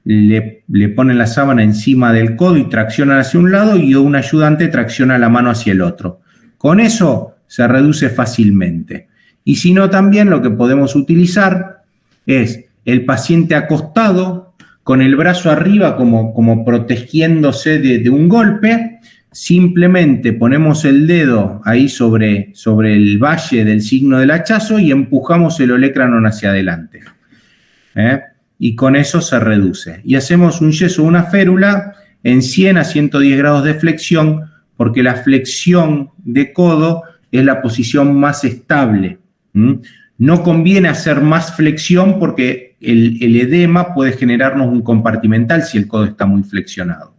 le ponen la sábana encima del codo y traccionan hacia un lado y un ayudante tracciona la mano hacia el otro. Con eso se reduce fácilmente. Y si no, también lo que podemos utilizar es el paciente acostado con el brazo arriba como protegiéndose de un golpe. Simplemente ponemos el dedo ahí sobre el valle del signo del hachazo y empujamos el olecranon hacia adelante. Y con eso se reduce. Y hacemos un yeso o una férula en 100 a 110 grados de flexión, porque la flexión de codo es la posición más estable. No conviene hacer más flexión porque el edema puede generarnos un compartimental si el codo está muy flexionado.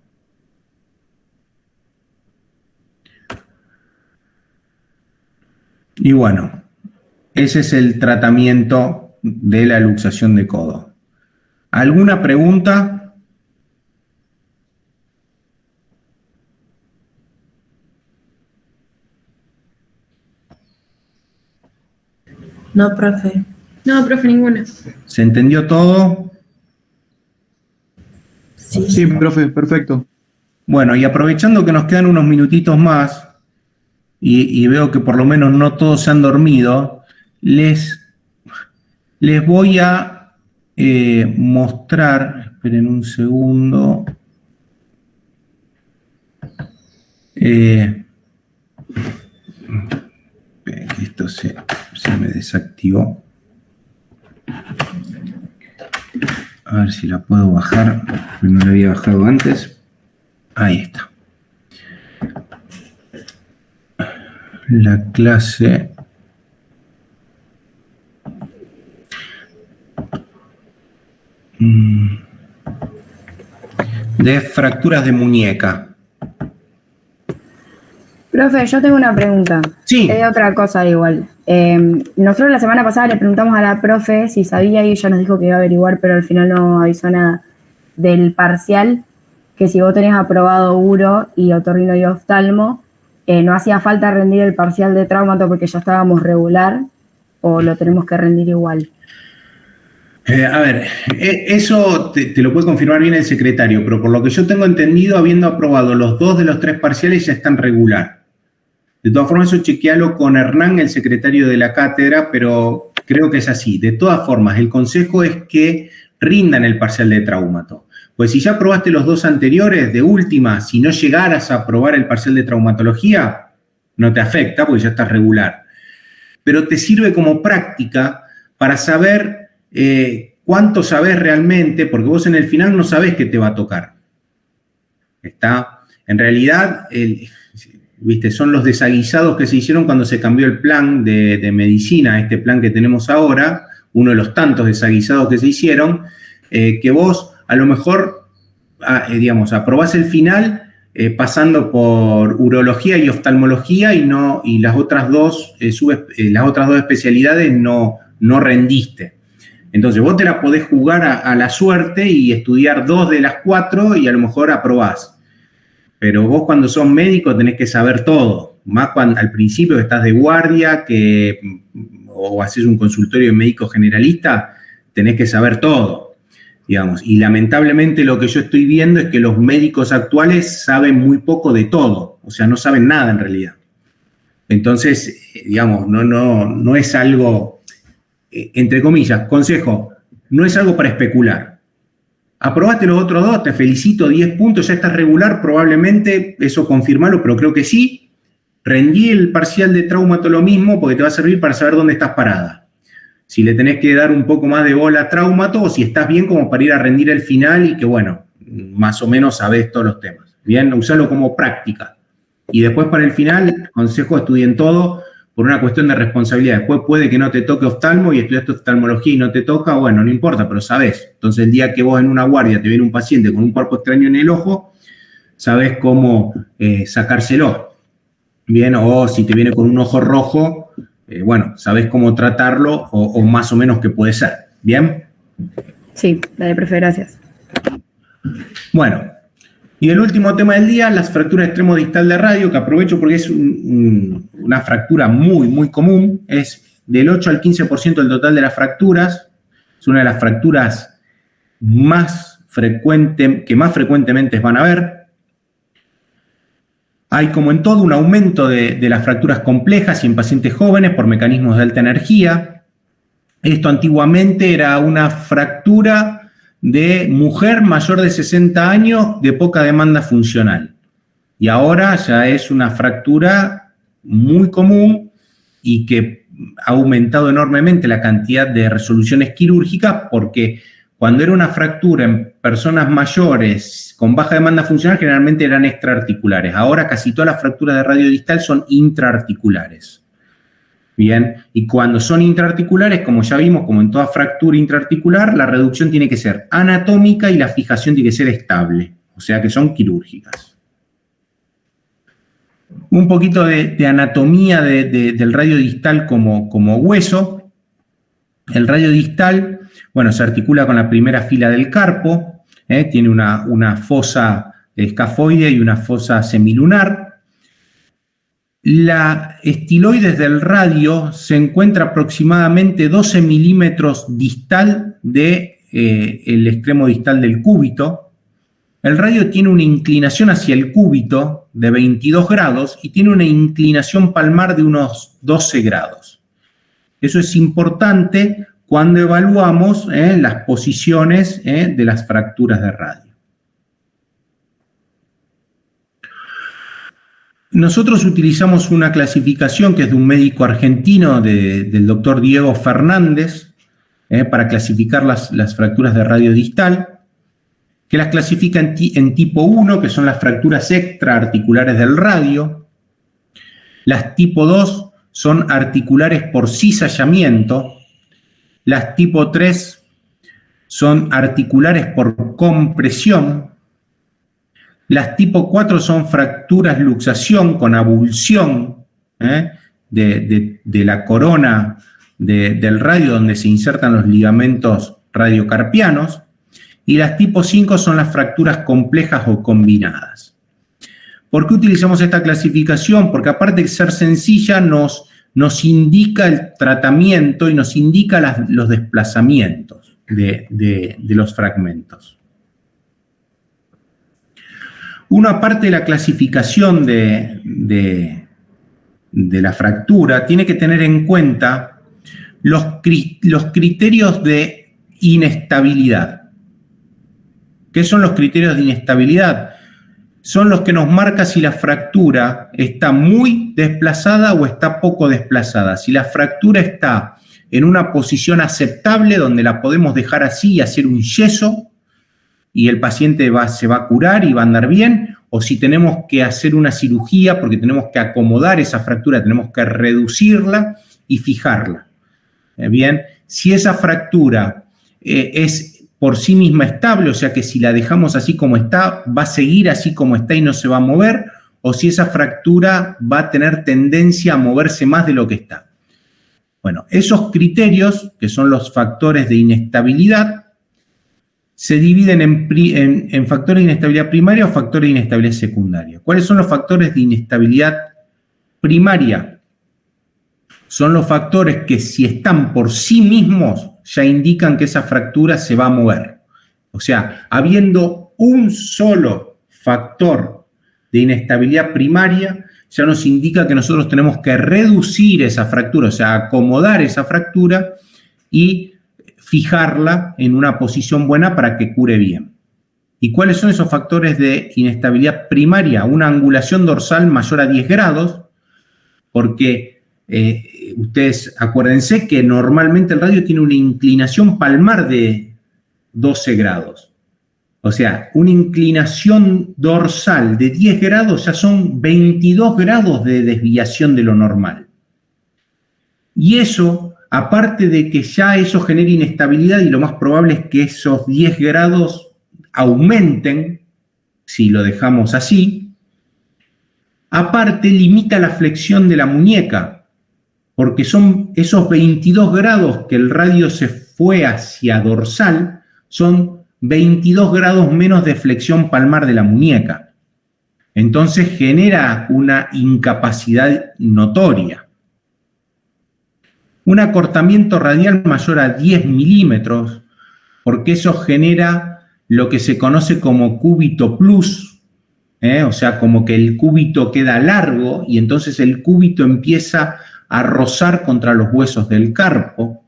Y bueno, ese es el tratamiento de la luxación de codo. ¿Alguna pregunta? No, profe. No, profe, ninguna. ¿Se entendió todo? Sí. Sí, profe, perfecto. Bueno, y aprovechando que nos quedan unos minutitos más, y veo que por lo menos no todos se han dormido, les voy a mostrar, esperen un segundo. Esto se me desactivó. A ver si la puedo bajar, porque no la había bajado antes. Ahí está. La clase de fracturas de muñeca. Profe, yo tengo una pregunta. Sí. Es de otra cosa igual. Nosotros la semana pasada le preguntamos a la profe si sabía y ella nos dijo que iba a averiguar, pero al final no avisó nada del parcial, que si vos tenés aprobado uro y otorrino y oftalmo, no hacía falta rendir el parcial de traumato porque ya estábamos regular, o lo tenemos que rendir igual. A ver, eso te lo puede confirmar bien el secretario, pero por lo que yo tengo entendido, habiendo aprobado los 2 de los 3 parciales, ya están regular. De todas formas, eso chequealo con Hernán, el secretario de la cátedra, pero creo que es así. De todas formas, el consejo es que rindan el parcial de traumato. Pues si ya aprobaste los 2 anteriores, de última, si no llegaras a aprobar el parcial de traumatología, no te afecta porque ya estás regular. Pero te sirve como práctica para saber cuánto sabés realmente, porque vos en el final no sabés qué te va a tocar. En realidad, ¿viste? Son los desaguisados que se hicieron cuando se cambió el plan de medicina, este plan que tenemos ahora, uno de los tantos desaguisados que se hicieron, que vos a lo mejor, aprobás el final pasando por urología y oftalmología y las otras dos especialidades no rendiste. Entonces vos te la podés jugar a la suerte y estudiar 2 de las 4 y a lo mejor aprobás. Pero vos cuando sos médico tenés que saber todo, más cuando al principio que estás de guardia o haces un consultorio de médico generalista, tenés que saber todo, digamos. Y lamentablemente lo que yo estoy viendo es que los médicos actuales saben muy poco de todo, o sea, no saben nada en realidad. Entonces, digamos, no es algo, entre comillas, consejo, no es algo para especular. Aprobaste los otros 2, te felicito, 10 puntos, ya estás regular, probablemente, eso confirmalo, pero creo que sí. Rendí el parcial de traumato lo mismo porque te va a servir para saber dónde estás parada. Si le tenés que dar un poco más de bola a traumato o si estás bien como para ir a rendir el final y que, bueno, más o menos sabés todos los temas. Bien, usalo como práctica. Y después para el final, consejo, estudien todo por una cuestión de responsabilidad. Después puede que no te toque oftalmo y estudiaste oftalmología y no te toca, bueno, no importa, pero sabés. Entonces el día que vos en una guardia te viene un paciente con un cuerpo extraño en el ojo, sabés cómo sacárselo. Bien, o si te viene con un ojo rojo, bueno, sabés cómo tratarlo o más o menos qué puede ser. ¿Bien? Sí, la de profe, gracias. Bueno, y el último tema del día, las fracturas extremo distal de radio, que aprovecho porque es una fractura muy, muy común. Es del 8 al 15% del total de las fracturas. Es una de las fracturas que más frecuentemente van a ver. Hay, como en todo, un aumento de las fracturas complejas y en pacientes jóvenes por mecanismos de alta energía. Esto antiguamente era una fractura de mujer mayor de 60 años de poca demanda funcional. Y ahora ya es una fractura muy común y que ha aumentado enormemente la cantidad de resoluciones quirúrgicas porque cuando era una fractura en personas mayores con baja demanda funcional generalmente eran extraarticulares. Ahora casi todas las fracturas de radio distal son intraarticulares. Bien, y cuando son intraarticulares, como ya vimos, como en toda fractura intraarticular, la reducción tiene que ser anatómica y la fijación tiene que ser estable, o sea que son quirúrgicas. Un poquito de anatomía del radio distal como hueso. El radio distal, bueno, se articula con la primera fila del carpo, tiene una fosa escafoide y una fosa semilunar. La estiloides del radio se encuentra aproximadamente 12 milímetros distal del extremo distal del cúbito. El radio tiene una inclinación hacia el cúbito de 22 grados y tiene una inclinación palmar de unos 12 grados. Eso es importante cuando evaluamos las posiciones de las fracturas de radio. Nosotros utilizamos una clasificación que es de un médico argentino, del doctor Diego Fernández, para clasificar las fracturas de radio distal, que las clasifica en tipo 1, que son las fracturas extraarticulares del radio. Las tipo 2 son articulares por cizallamiento. Las tipo 3 son articulares por compresión. Las tipo 4 son fracturas luxación con abulsión de la corona del radio donde se insertan los ligamentos radiocarpianos. Y las tipo 5 son las fracturas complejas o combinadas. ¿Por qué utilizamos esta clasificación? Porque aparte de ser sencilla, nos indica el tratamiento y nos indica los desplazamientos de los fragmentos. Una parte de la clasificación de la fractura tiene que tener en cuenta los criterios de inestabilidad. ¿Qué son los criterios de inestabilidad? Son los que nos marcan si la fractura está muy desplazada o está poco desplazada. Si la fractura está en una posición aceptable, donde la podemos dejar así y hacer un yeso, y el paciente se va a curar y va a andar bien, o si tenemos que hacer una cirugía porque tenemos que acomodar esa fractura, tenemos que reducirla y fijarla. Bien, si esa fractura es por sí misma estable, o sea que si la dejamos así como está, va a seguir así como está y no se va a mover, o si esa fractura va a tener tendencia a moverse más de lo que está. Bueno, esos criterios, que son los factores de inestabilidad, se dividen en factores de inestabilidad primaria o factores de inestabilidad secundaria. ¿Cuáles son los factores de inestabilidad primaria? Son los factores que si están por sí mismos ya indican que esa fractura se va a mover. O sea, habiendo un solo factor de inestabilidad primaria, ya nos indica que nosotros tenemos que reducir esa fractura, o sea, acomodar esa fractura y fijarla en una posición buena para que cure bien. ¿Y cuáles son esos factores de inestabilidad primaria? Una angulación dorsal mayor a 10 grados, porque ustedes acuérdense que normalmente el radio tiene una inclinación palmar de 12 grados. O sea, una inclinación dorsal de 10 grados ya son 22 grados de desviación de lo normal. Y eso, aparte de que ya eso genera inestabilidad, y lo más probable es que esos 10 grados aumenten, si lo dejamos así, aparte limita la flexión de la muñeca, porque son esos 22 grados que el radio se fue hacia dorsal, son 22 grados menos de flexión palmar de la muñeca. Entonces genera una incapacidad notoria. Un acortamiento radial mayor a 10 milímetros, porque eso genera lo que se conoce como cúbito plus, o sea, como que el cúbito queda largo y entonces el cúbito empieza a rozar contra los huesos del carpo,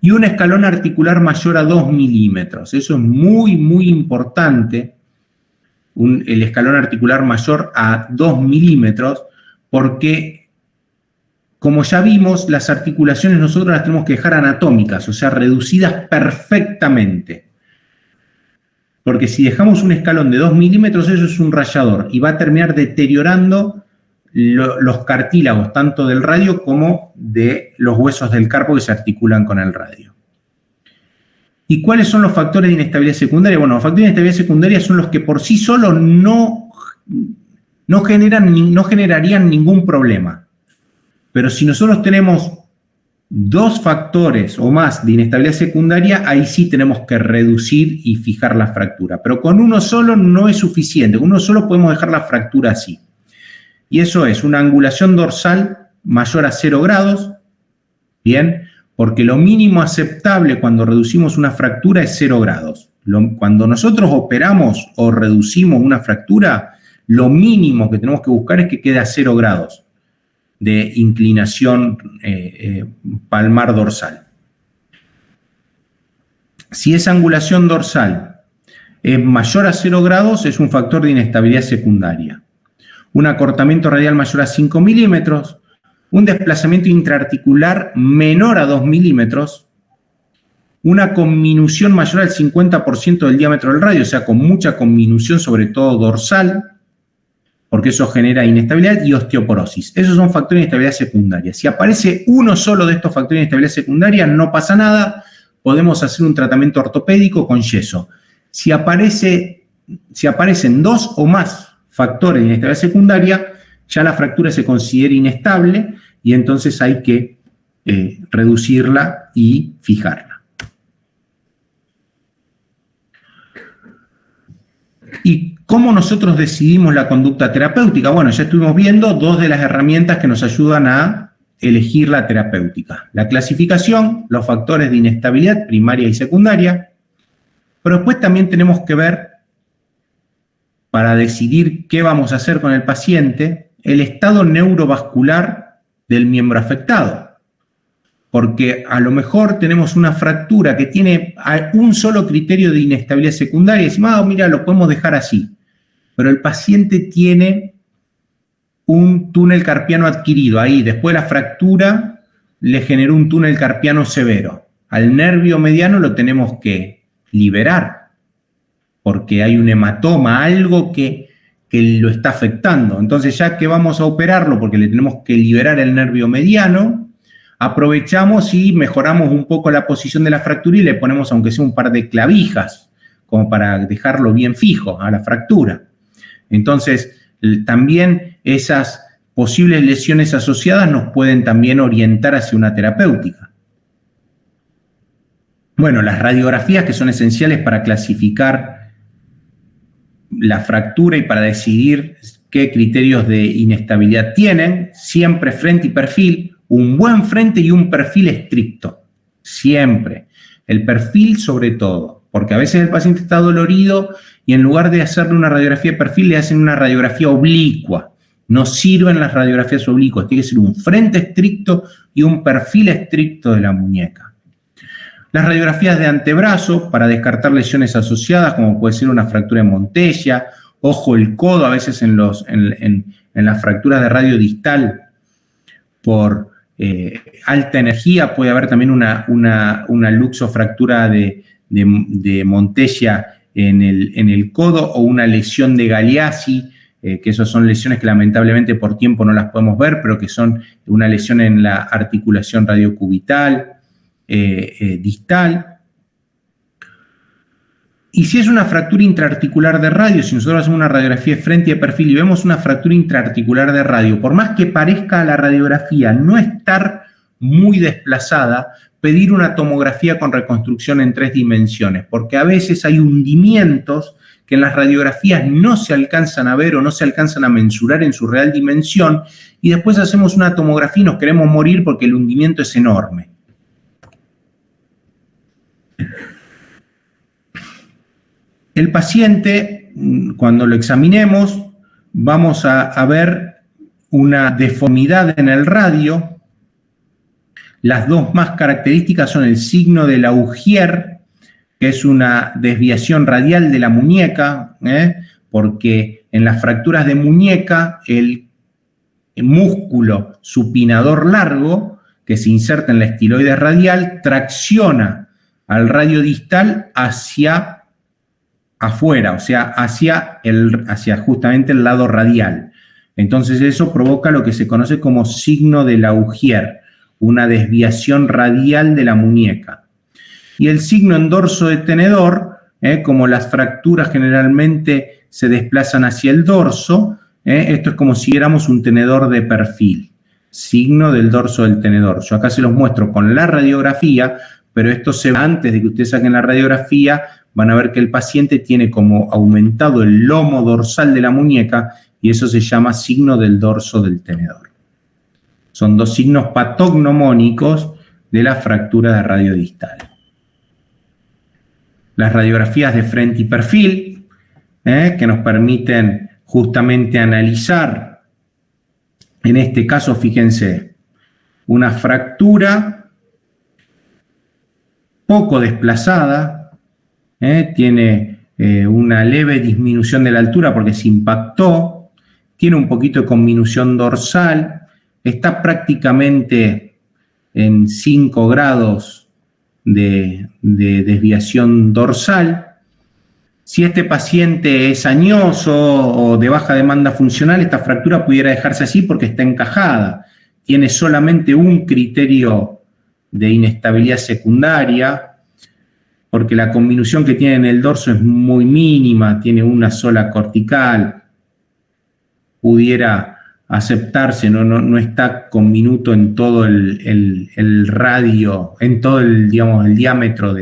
y un escalón articular mayor a 2 milímetros. Eso es muy, muy importante, el escalón articular mayor a 2 milímetros, porque, como ya vimos, las articulaciones nosotros las tenemos que dejar anatómicas, o sea, reducidas perfectamente. Porque si dejamos un escalón de 2 milímetros, eso es un rayador, y va a terminar deteriorando los cartílagos, tanto del radio como de los huesos del carpo que se articulan con el radio. ¿Y cuáles son los factores de inestabilidad secundaria? Bueno, los factores de inestabilidad secundaria son los que por sí solos no generarían ningún problema. Pero si nosotros tenemos 2 factores o más de inestabilidad secundaria, ahí sí tenemos que reducir y fijar la fractura. Pero con uno solo no es suficiente, con uno solo podemos dejar la fractura así. Y eso es una angulación dorsal mayor a 0 grados, ¿bien? Porque lo mínimo aceptable cuando reducimos una fractura es 0 grados. Cuando nosotros operamos o reducimos una fractura, lo mínimo que tenemos que buscar es que quede a 0 grados de inclinación palmar dorsal. Si esa angulación dorsal es mayor a 0 grados, es un factor de inestabilidad secundaria. Un acortamiento radial mayor a 5 milímetros, un desplazamiento intraarticular menor a 2 milímetros, una conminución mayor al 50% del diámetro del radio, o sea, con mucha conminución, sobre todo dorsal, porque eso genera inestabilidad y osteoporosis. Esos son factores de inestabilidad secundaria. Si aparece uno solo de estos factores de inestabilidad secundaria, no pasa nada, podemos hacer un tratamiento ortopédico con yeso. Si aparecen 2 o más factores de inestabilidad secundaria, ya la fractura se considera inestable y entonces hay que reducirla y fijarla. ¿Y cómo nosotros decidimos la conducta terapéutica? Bueno, ya estuvimos viendo 2 de las herramientas que nos ayudan a elegir la terapéutica. La clasificación, los factores de inestabilidad primaria y secundaria, pero después también tenemos que ver, para decidir qué vamos a hacer con el paciente, el estado neurovascular del miembro afectado. Porque a lo mejor tenemos una fractura que tiene un solo criterio de inestabilidad secundaria y decimos, mira, lo podemos dejar así. Pero el paciente tiene un túnel carpiano adquirido ahí. Después de la fractura le generó un túnel carpiano severo. Al nervio mediano lo tenemos que liberar porque hay un hematoma, algo que lo está afectando. Entonces, ya que vamos a operarlo porque le tenemos que liberar el nervio mediano, aprovechamos y mejoramos un poco la posición de la fractura y le ponemos, aunque sea un par de clavijas, como para dejarlo bien fijo a la fractura. Entonces, también esas posibles lesiones asociadas nos pueden también orientar hacia una terapéutica. Bueno, las radiografías que son esenciales para clasificar la fractura y para decidir qué criterios de inestabilidad tienen, siempre frente y perfil, un buen frente y un perfil estricto, siempre. El perfil sobre todo, porque a veces el paciente está dolorido y en lugar de hacerle una radiografía de perfil le hacen una radiografía oblicua. No sirven las radiografías oblicuas, tiene que ser un frente estricto y un perfil estricto de la muñeca. Las radiografías de antebrazo para descartar lesiones asociadas, como puede ser una fractura de Montella, ojo, el codo, a veces en las fracturas de radio distal por alta energía puede haber también una luxofractura de Montella en el codo o una lesión de Galeazzi, que esas son lesiones que lamentablemente por tiempo no las podemos ver, pero que son una lesión en la articulación radiocubital distal. Y si es una fractura intraarticular de radio, si nosotros hacemos una radiografía de frente y de perfil y vemos una fractura intraarticular de radio, por más que parezca a la radiografía no estar muy desplazada, pedir una tomografía con reconstrucción en 3 dimensiones, porque a veces hay hundimientos que en las radiografías no se alcanzan a ver o no se alcanzan a mensurar en su real dimensión, y después hacemos una tomografía y nos queremos morir porque el hundimiento es enorme. El paciente, cuando lo examinemos, vamos a ver una deformidad en el radio. Las 2 más características son el signo de Laugier, que es una desviación radial de la muñeca, porque en las fracturas de muñeca el músculo supinador largo, que se inserta en la estiloide radial, tracciona al radio distal hacia afuera, o sea, hacia justamente el lado radial. Entonces eso provoca lo que se conoce como signo de Laugier, una desviación radial de la muñeca. Y el signo en dorso de tenedor, como las fracturas generalmente se desplazan hacia el dorso, esto es como si viéramos un tenedor de perfil, signo del dorso del tenedor. Yo acá se los muestro con la radiografía, pero esto se ve antes de que ustedes saquen la radiografía. Van a ver que el paciente tiene como aumentado el lomo dorsal de la muñeca y eso se llama signo del dorso del tenedor. Son 2 signos patognomónicos de la fractura de radio distal. Las radiografías de frente y perfil, que nos permiten justamente analizar, en este caso, fíjense, una fractura poco desplazada, tiene una leve disminución de la altura porque se impactó, tiene un poquito de conminución dorsal, está prácticamente en 5 grados de desviación dorsal. Si este paciente es añoso o de baja demanda funcional, esta fractura pudiera dejarse así porque está encajada. Tiene solamente un criterio de inestabilidad secundaria, porque la conminución que tiene en el dorso es muy mínima, tiene una sola cortical, pudiera aceptarse, no está conminuto en todo el radio, en todo el diámetro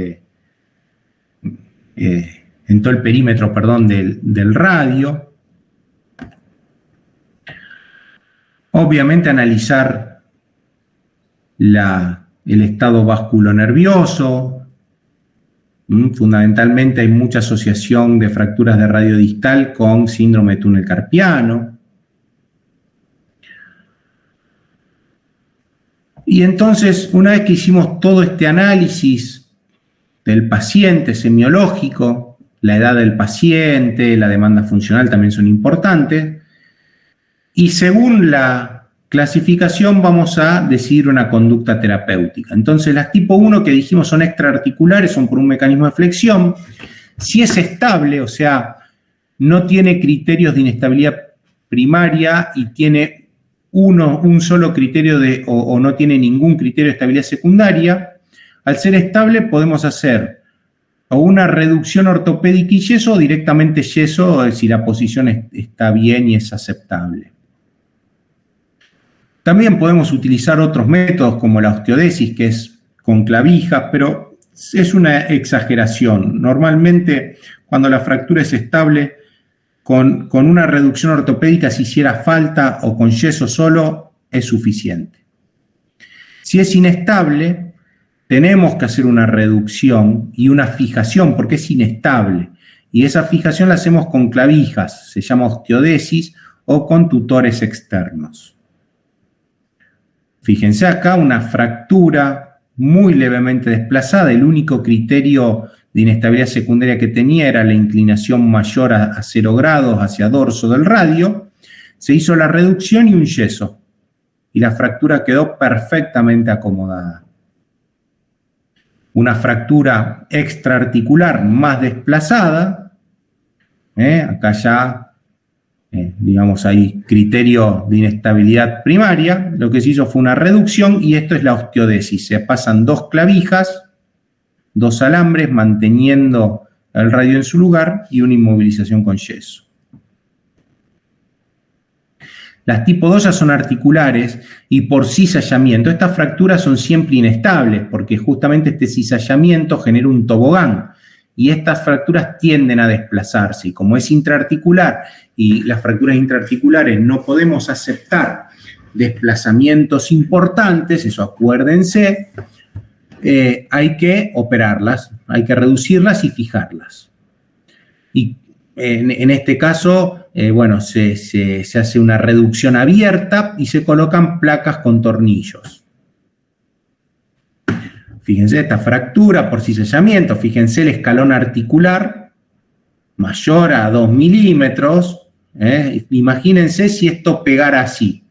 en todo el perímetro, perdón, del radio. Obviamente analizar el estado vasculonervioso. Fundamentalmente hay mucha asociación de fracturas de radio distal con síndrome de túnel carpiano. Y entonces, una vez que hicimos todo este análisis del paciente semiológico, la edad del paciente, la demanda funcional también son importantes, y según la clasificación vamos a decidir una conducta terapéutica. Entonces, las tipo 1 que dijimos son extraarticulares, son por un mecanismo de flexión. Si es estable, o sea, no tiene criterios de inestabilidad primaria y tiene un solo criterio o no tiene ningún criterio de estabilidad secundaria, al ser estable podemos hacer o una reducción ortopédica y yeso o directamente yeso si la posición está bien y es aceptable. También podemos utilizar otros métodos como la osteodesis, que es con clavijas, pero es una exageración. Normalmente, cuando la fractura es estable, con una reducción ortopédica, si hiciera falta, o con yeso solo, es suficiente. Si es inestable, tenemos que hacer una reducción y una fijación, porque es inestable. Y esa fijación la hacemos con clavijas, se llama osteodesis, o con tutores externos. Fíjense acá una fractura muy levemente desplazada. El único criterio de inestabilidad secundaria que tenía era la inclinación mayor a 0 grados hacia dorso del radio. Se hizo la reducción y un yeso. Y la fractura quedó perfectamente acomodada. Una fractura extraarticular más desplazada. Acá ya digamos, hay criterio de inestabilidad primaria. Lo que se hizo fue una reducción y esto es la osteodesis. Se pasan 2 clavijas, 2 alambres manteniendo el radio en su lugar y una inmovilización con yeso. Las tipo 2 ya son articulares y por cizallamiento. Estas fracturas son siempre inestables porque justamente este cizallamiento genera un tobogán. Y estas fracturas tienden a desplazarse. Y como es intraarticular y las fracturas intraarticulares no podemos aceptar desplazamientos importantes, eso acuérdense, hay que operarlas, hay que reducirlas y fijarlas. Y en este caso, bueno, se hace una reducción abierta y se colocan placas con tornillos. Fíjense esta fractura por cizallamiento, fíjense el escalón articular mayor a 2 milímetros. Imagínense si esto pegara así,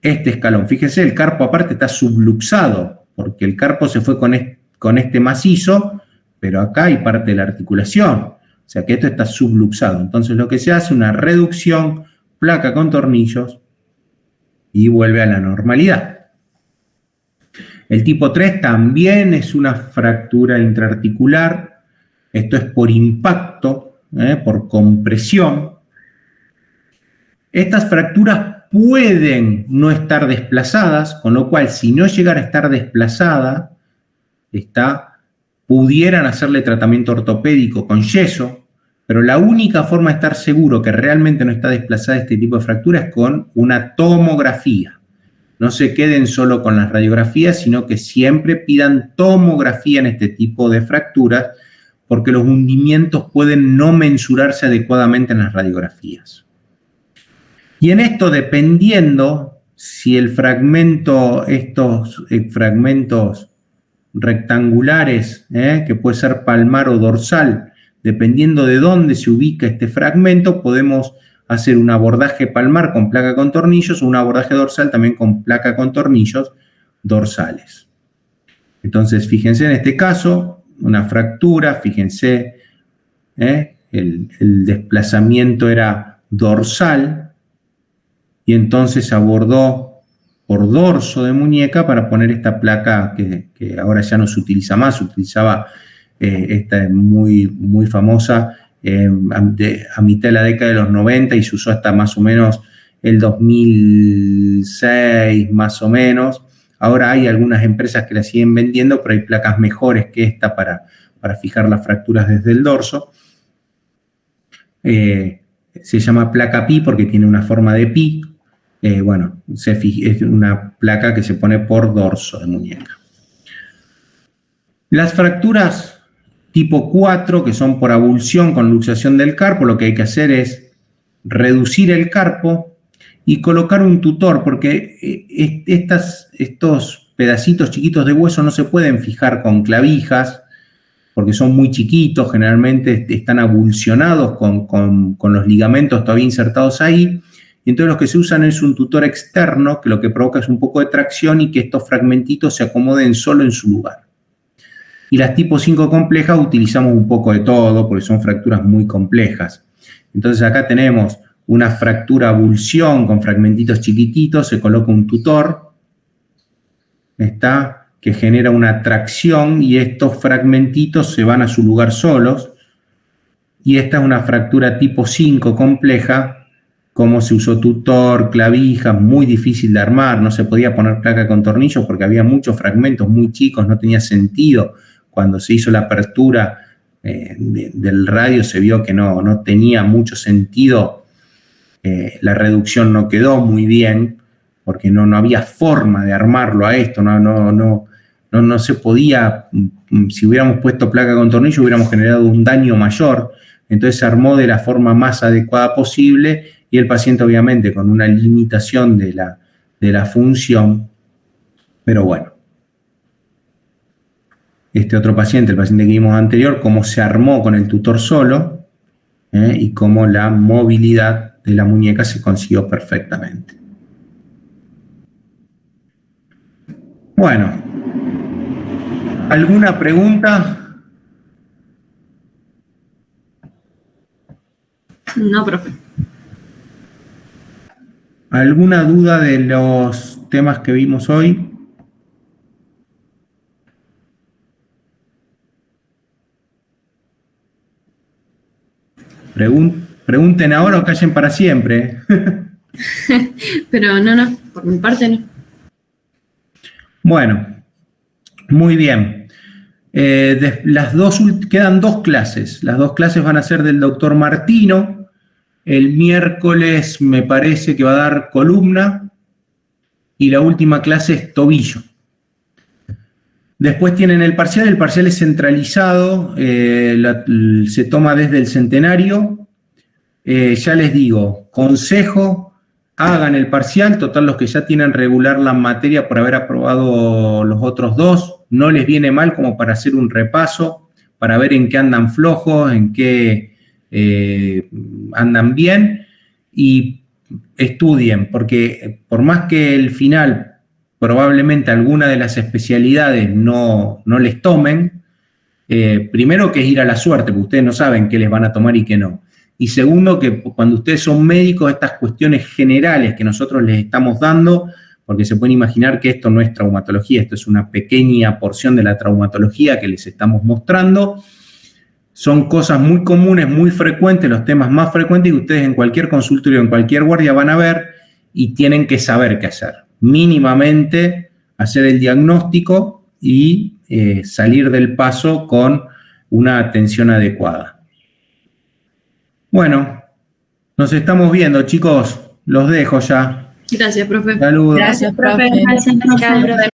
este escalón. Fíjense, el carpo aparte está subluxado, porque el carpo se fue con este macizo, pero acá hay parte de la articulación. O sea que esto está subluxado. Entonces lo que se hace es una reducción, placa con tornillos y vuelve a la normalidad. El tipo 3 también es una fractura intraarticular. Esto es por impacto, por compresión. Estas fracturas pueden no estar desplazadas, con lo cual si no llegara a estar desplazada, pudieran hacerle tratamiento ortopédico con yeso, pero la única forma de estar seguro que realmente no está desplazada este tipo de fractura es con una tomografía. No se queden solo con las radiografías, sino que siempre pidan tomografía en este tipo de fracturas, porque los hundimientos pueden no mensurarse adecuadamente en las radiografías. Y en esto, dependiendo si el fragmento, estos fragmentos rectangulares, que puede ser palmar o dorsal, dependiendo de dónde se ubica este fragmento, podemos hacer un abordaje palmar con placa con tornillos o un abordaje dorsal también con placa con tornillos dorsales. Entonces, fíjense en este caso, una fractura, fíjense, el desplazamiento era dorsal y entonces abordó por dorso de muñeca para poner esta placa que ahora ya no se utiliza más, se utilizaba esta muy, muy famosa a mitad de la década de los 90 y se usó hasta más o menos el 2006, más o menos. Ahora hay algunas empresas que la siguen vendiendo, pero hay placas mejores que esta para fijar las fracturas desde el dorso. Se llama placa pi porque tiene una forma de pi. Bueno, es una placa que se pone por dorso de muñeca. Las fracturas tipo 4, que son por abulsión con luxación del carpo, lo que hay que hacer es reducir el carpo y colocar un tutor, porque estos pedacitos chiquitos de hueso no se pueden fijar con clavijas, porque son muy chiquitos, generalmente están abulsionados con los ligamentos todavía insertados ahí, y entonces lo que se usan es un tutor externo, que lo que provoca es un poco de tracción y que estos fragmentitos se acomoden solo en su lugar. Y las tipo 5 complejas utilizamos un poco de todo, porque son fracturas muy complejas. Entonces acá tenemos una fractura abulsión con fragmentitos chiquititos, se coloca un tutor, que genera una tracción y estos fragmentitos se van a su lugar solos. Y esta es una fractura tipo 5 compleja, como se usó tutor, clavijas, muy difícil de armar, no se podía poner placa con tornillos porque había muchos fragmentos muy chicos, no tenía sentido. Cuando se hizo la apertura del radio se vio que no tenía mucho sentido, la reducción no quedó muy bien, porque no había forma de armarlo a esto, no se podía, si hubiéramos puesto placa con tornillo hubiéramos generado un daño mayor, entonces se armó de la forma más adecuada posible y el paciente obviamente con una limitación de la función, pero bueno. Este otro paciente, el paciente que vimos anterior, cómo se armó con el tutor solo y cómo la movilidad de la muñeca se consiguió perfectamente. Bueno, ¿alguna pregunta? No, profe. ¿Alguna duda de los temas que vimos hoy? Pregunten ahora o callen para siempre. Pero no, por mi parte no. Bueno, muy bien. Quedan 2 clases. Las 2 clases van a ser del doctor Martino. El miércoles me parece que va a dar columna y la última clase es tobillo. Después tienen el parcial es centralizado, se toma desde el centenario. Ya les digo, consejo, hagan el parcial, total los que ya tienen regular la materia por haber aprobado los otros 2, no les viene mal como para hacer un repaso, para ver en qué andan flojos, en qué andan bien, y estudien, porque por más que el final probablemente alguna de las especialidades no les tomen, primero que es ir a la suerte, porque ustedes no saben qué les van a tomar y qué no. Y segundo, que cuando ustedes son médicos, estas cuestiones generales que nosotros les estamos dando, porque se pueden imaginar que esto no es traumatología, esto es una pequeña porción de la traumatología que les estamos mostrando, son cosas muy comunes, muy frecuentes, los temas más frecuentes que ustedes en cualquier consultorio, en cualquier guardia van a ver y tienen que saber qué hacer. Mínimamente hacer el diagnóstico y salir del paso con una atención adecuada. Bueno, nos estamos viendo, chicos. Los dejo ya. Gracias, profe. Saludos. Gracias, profe. Gracias, profe.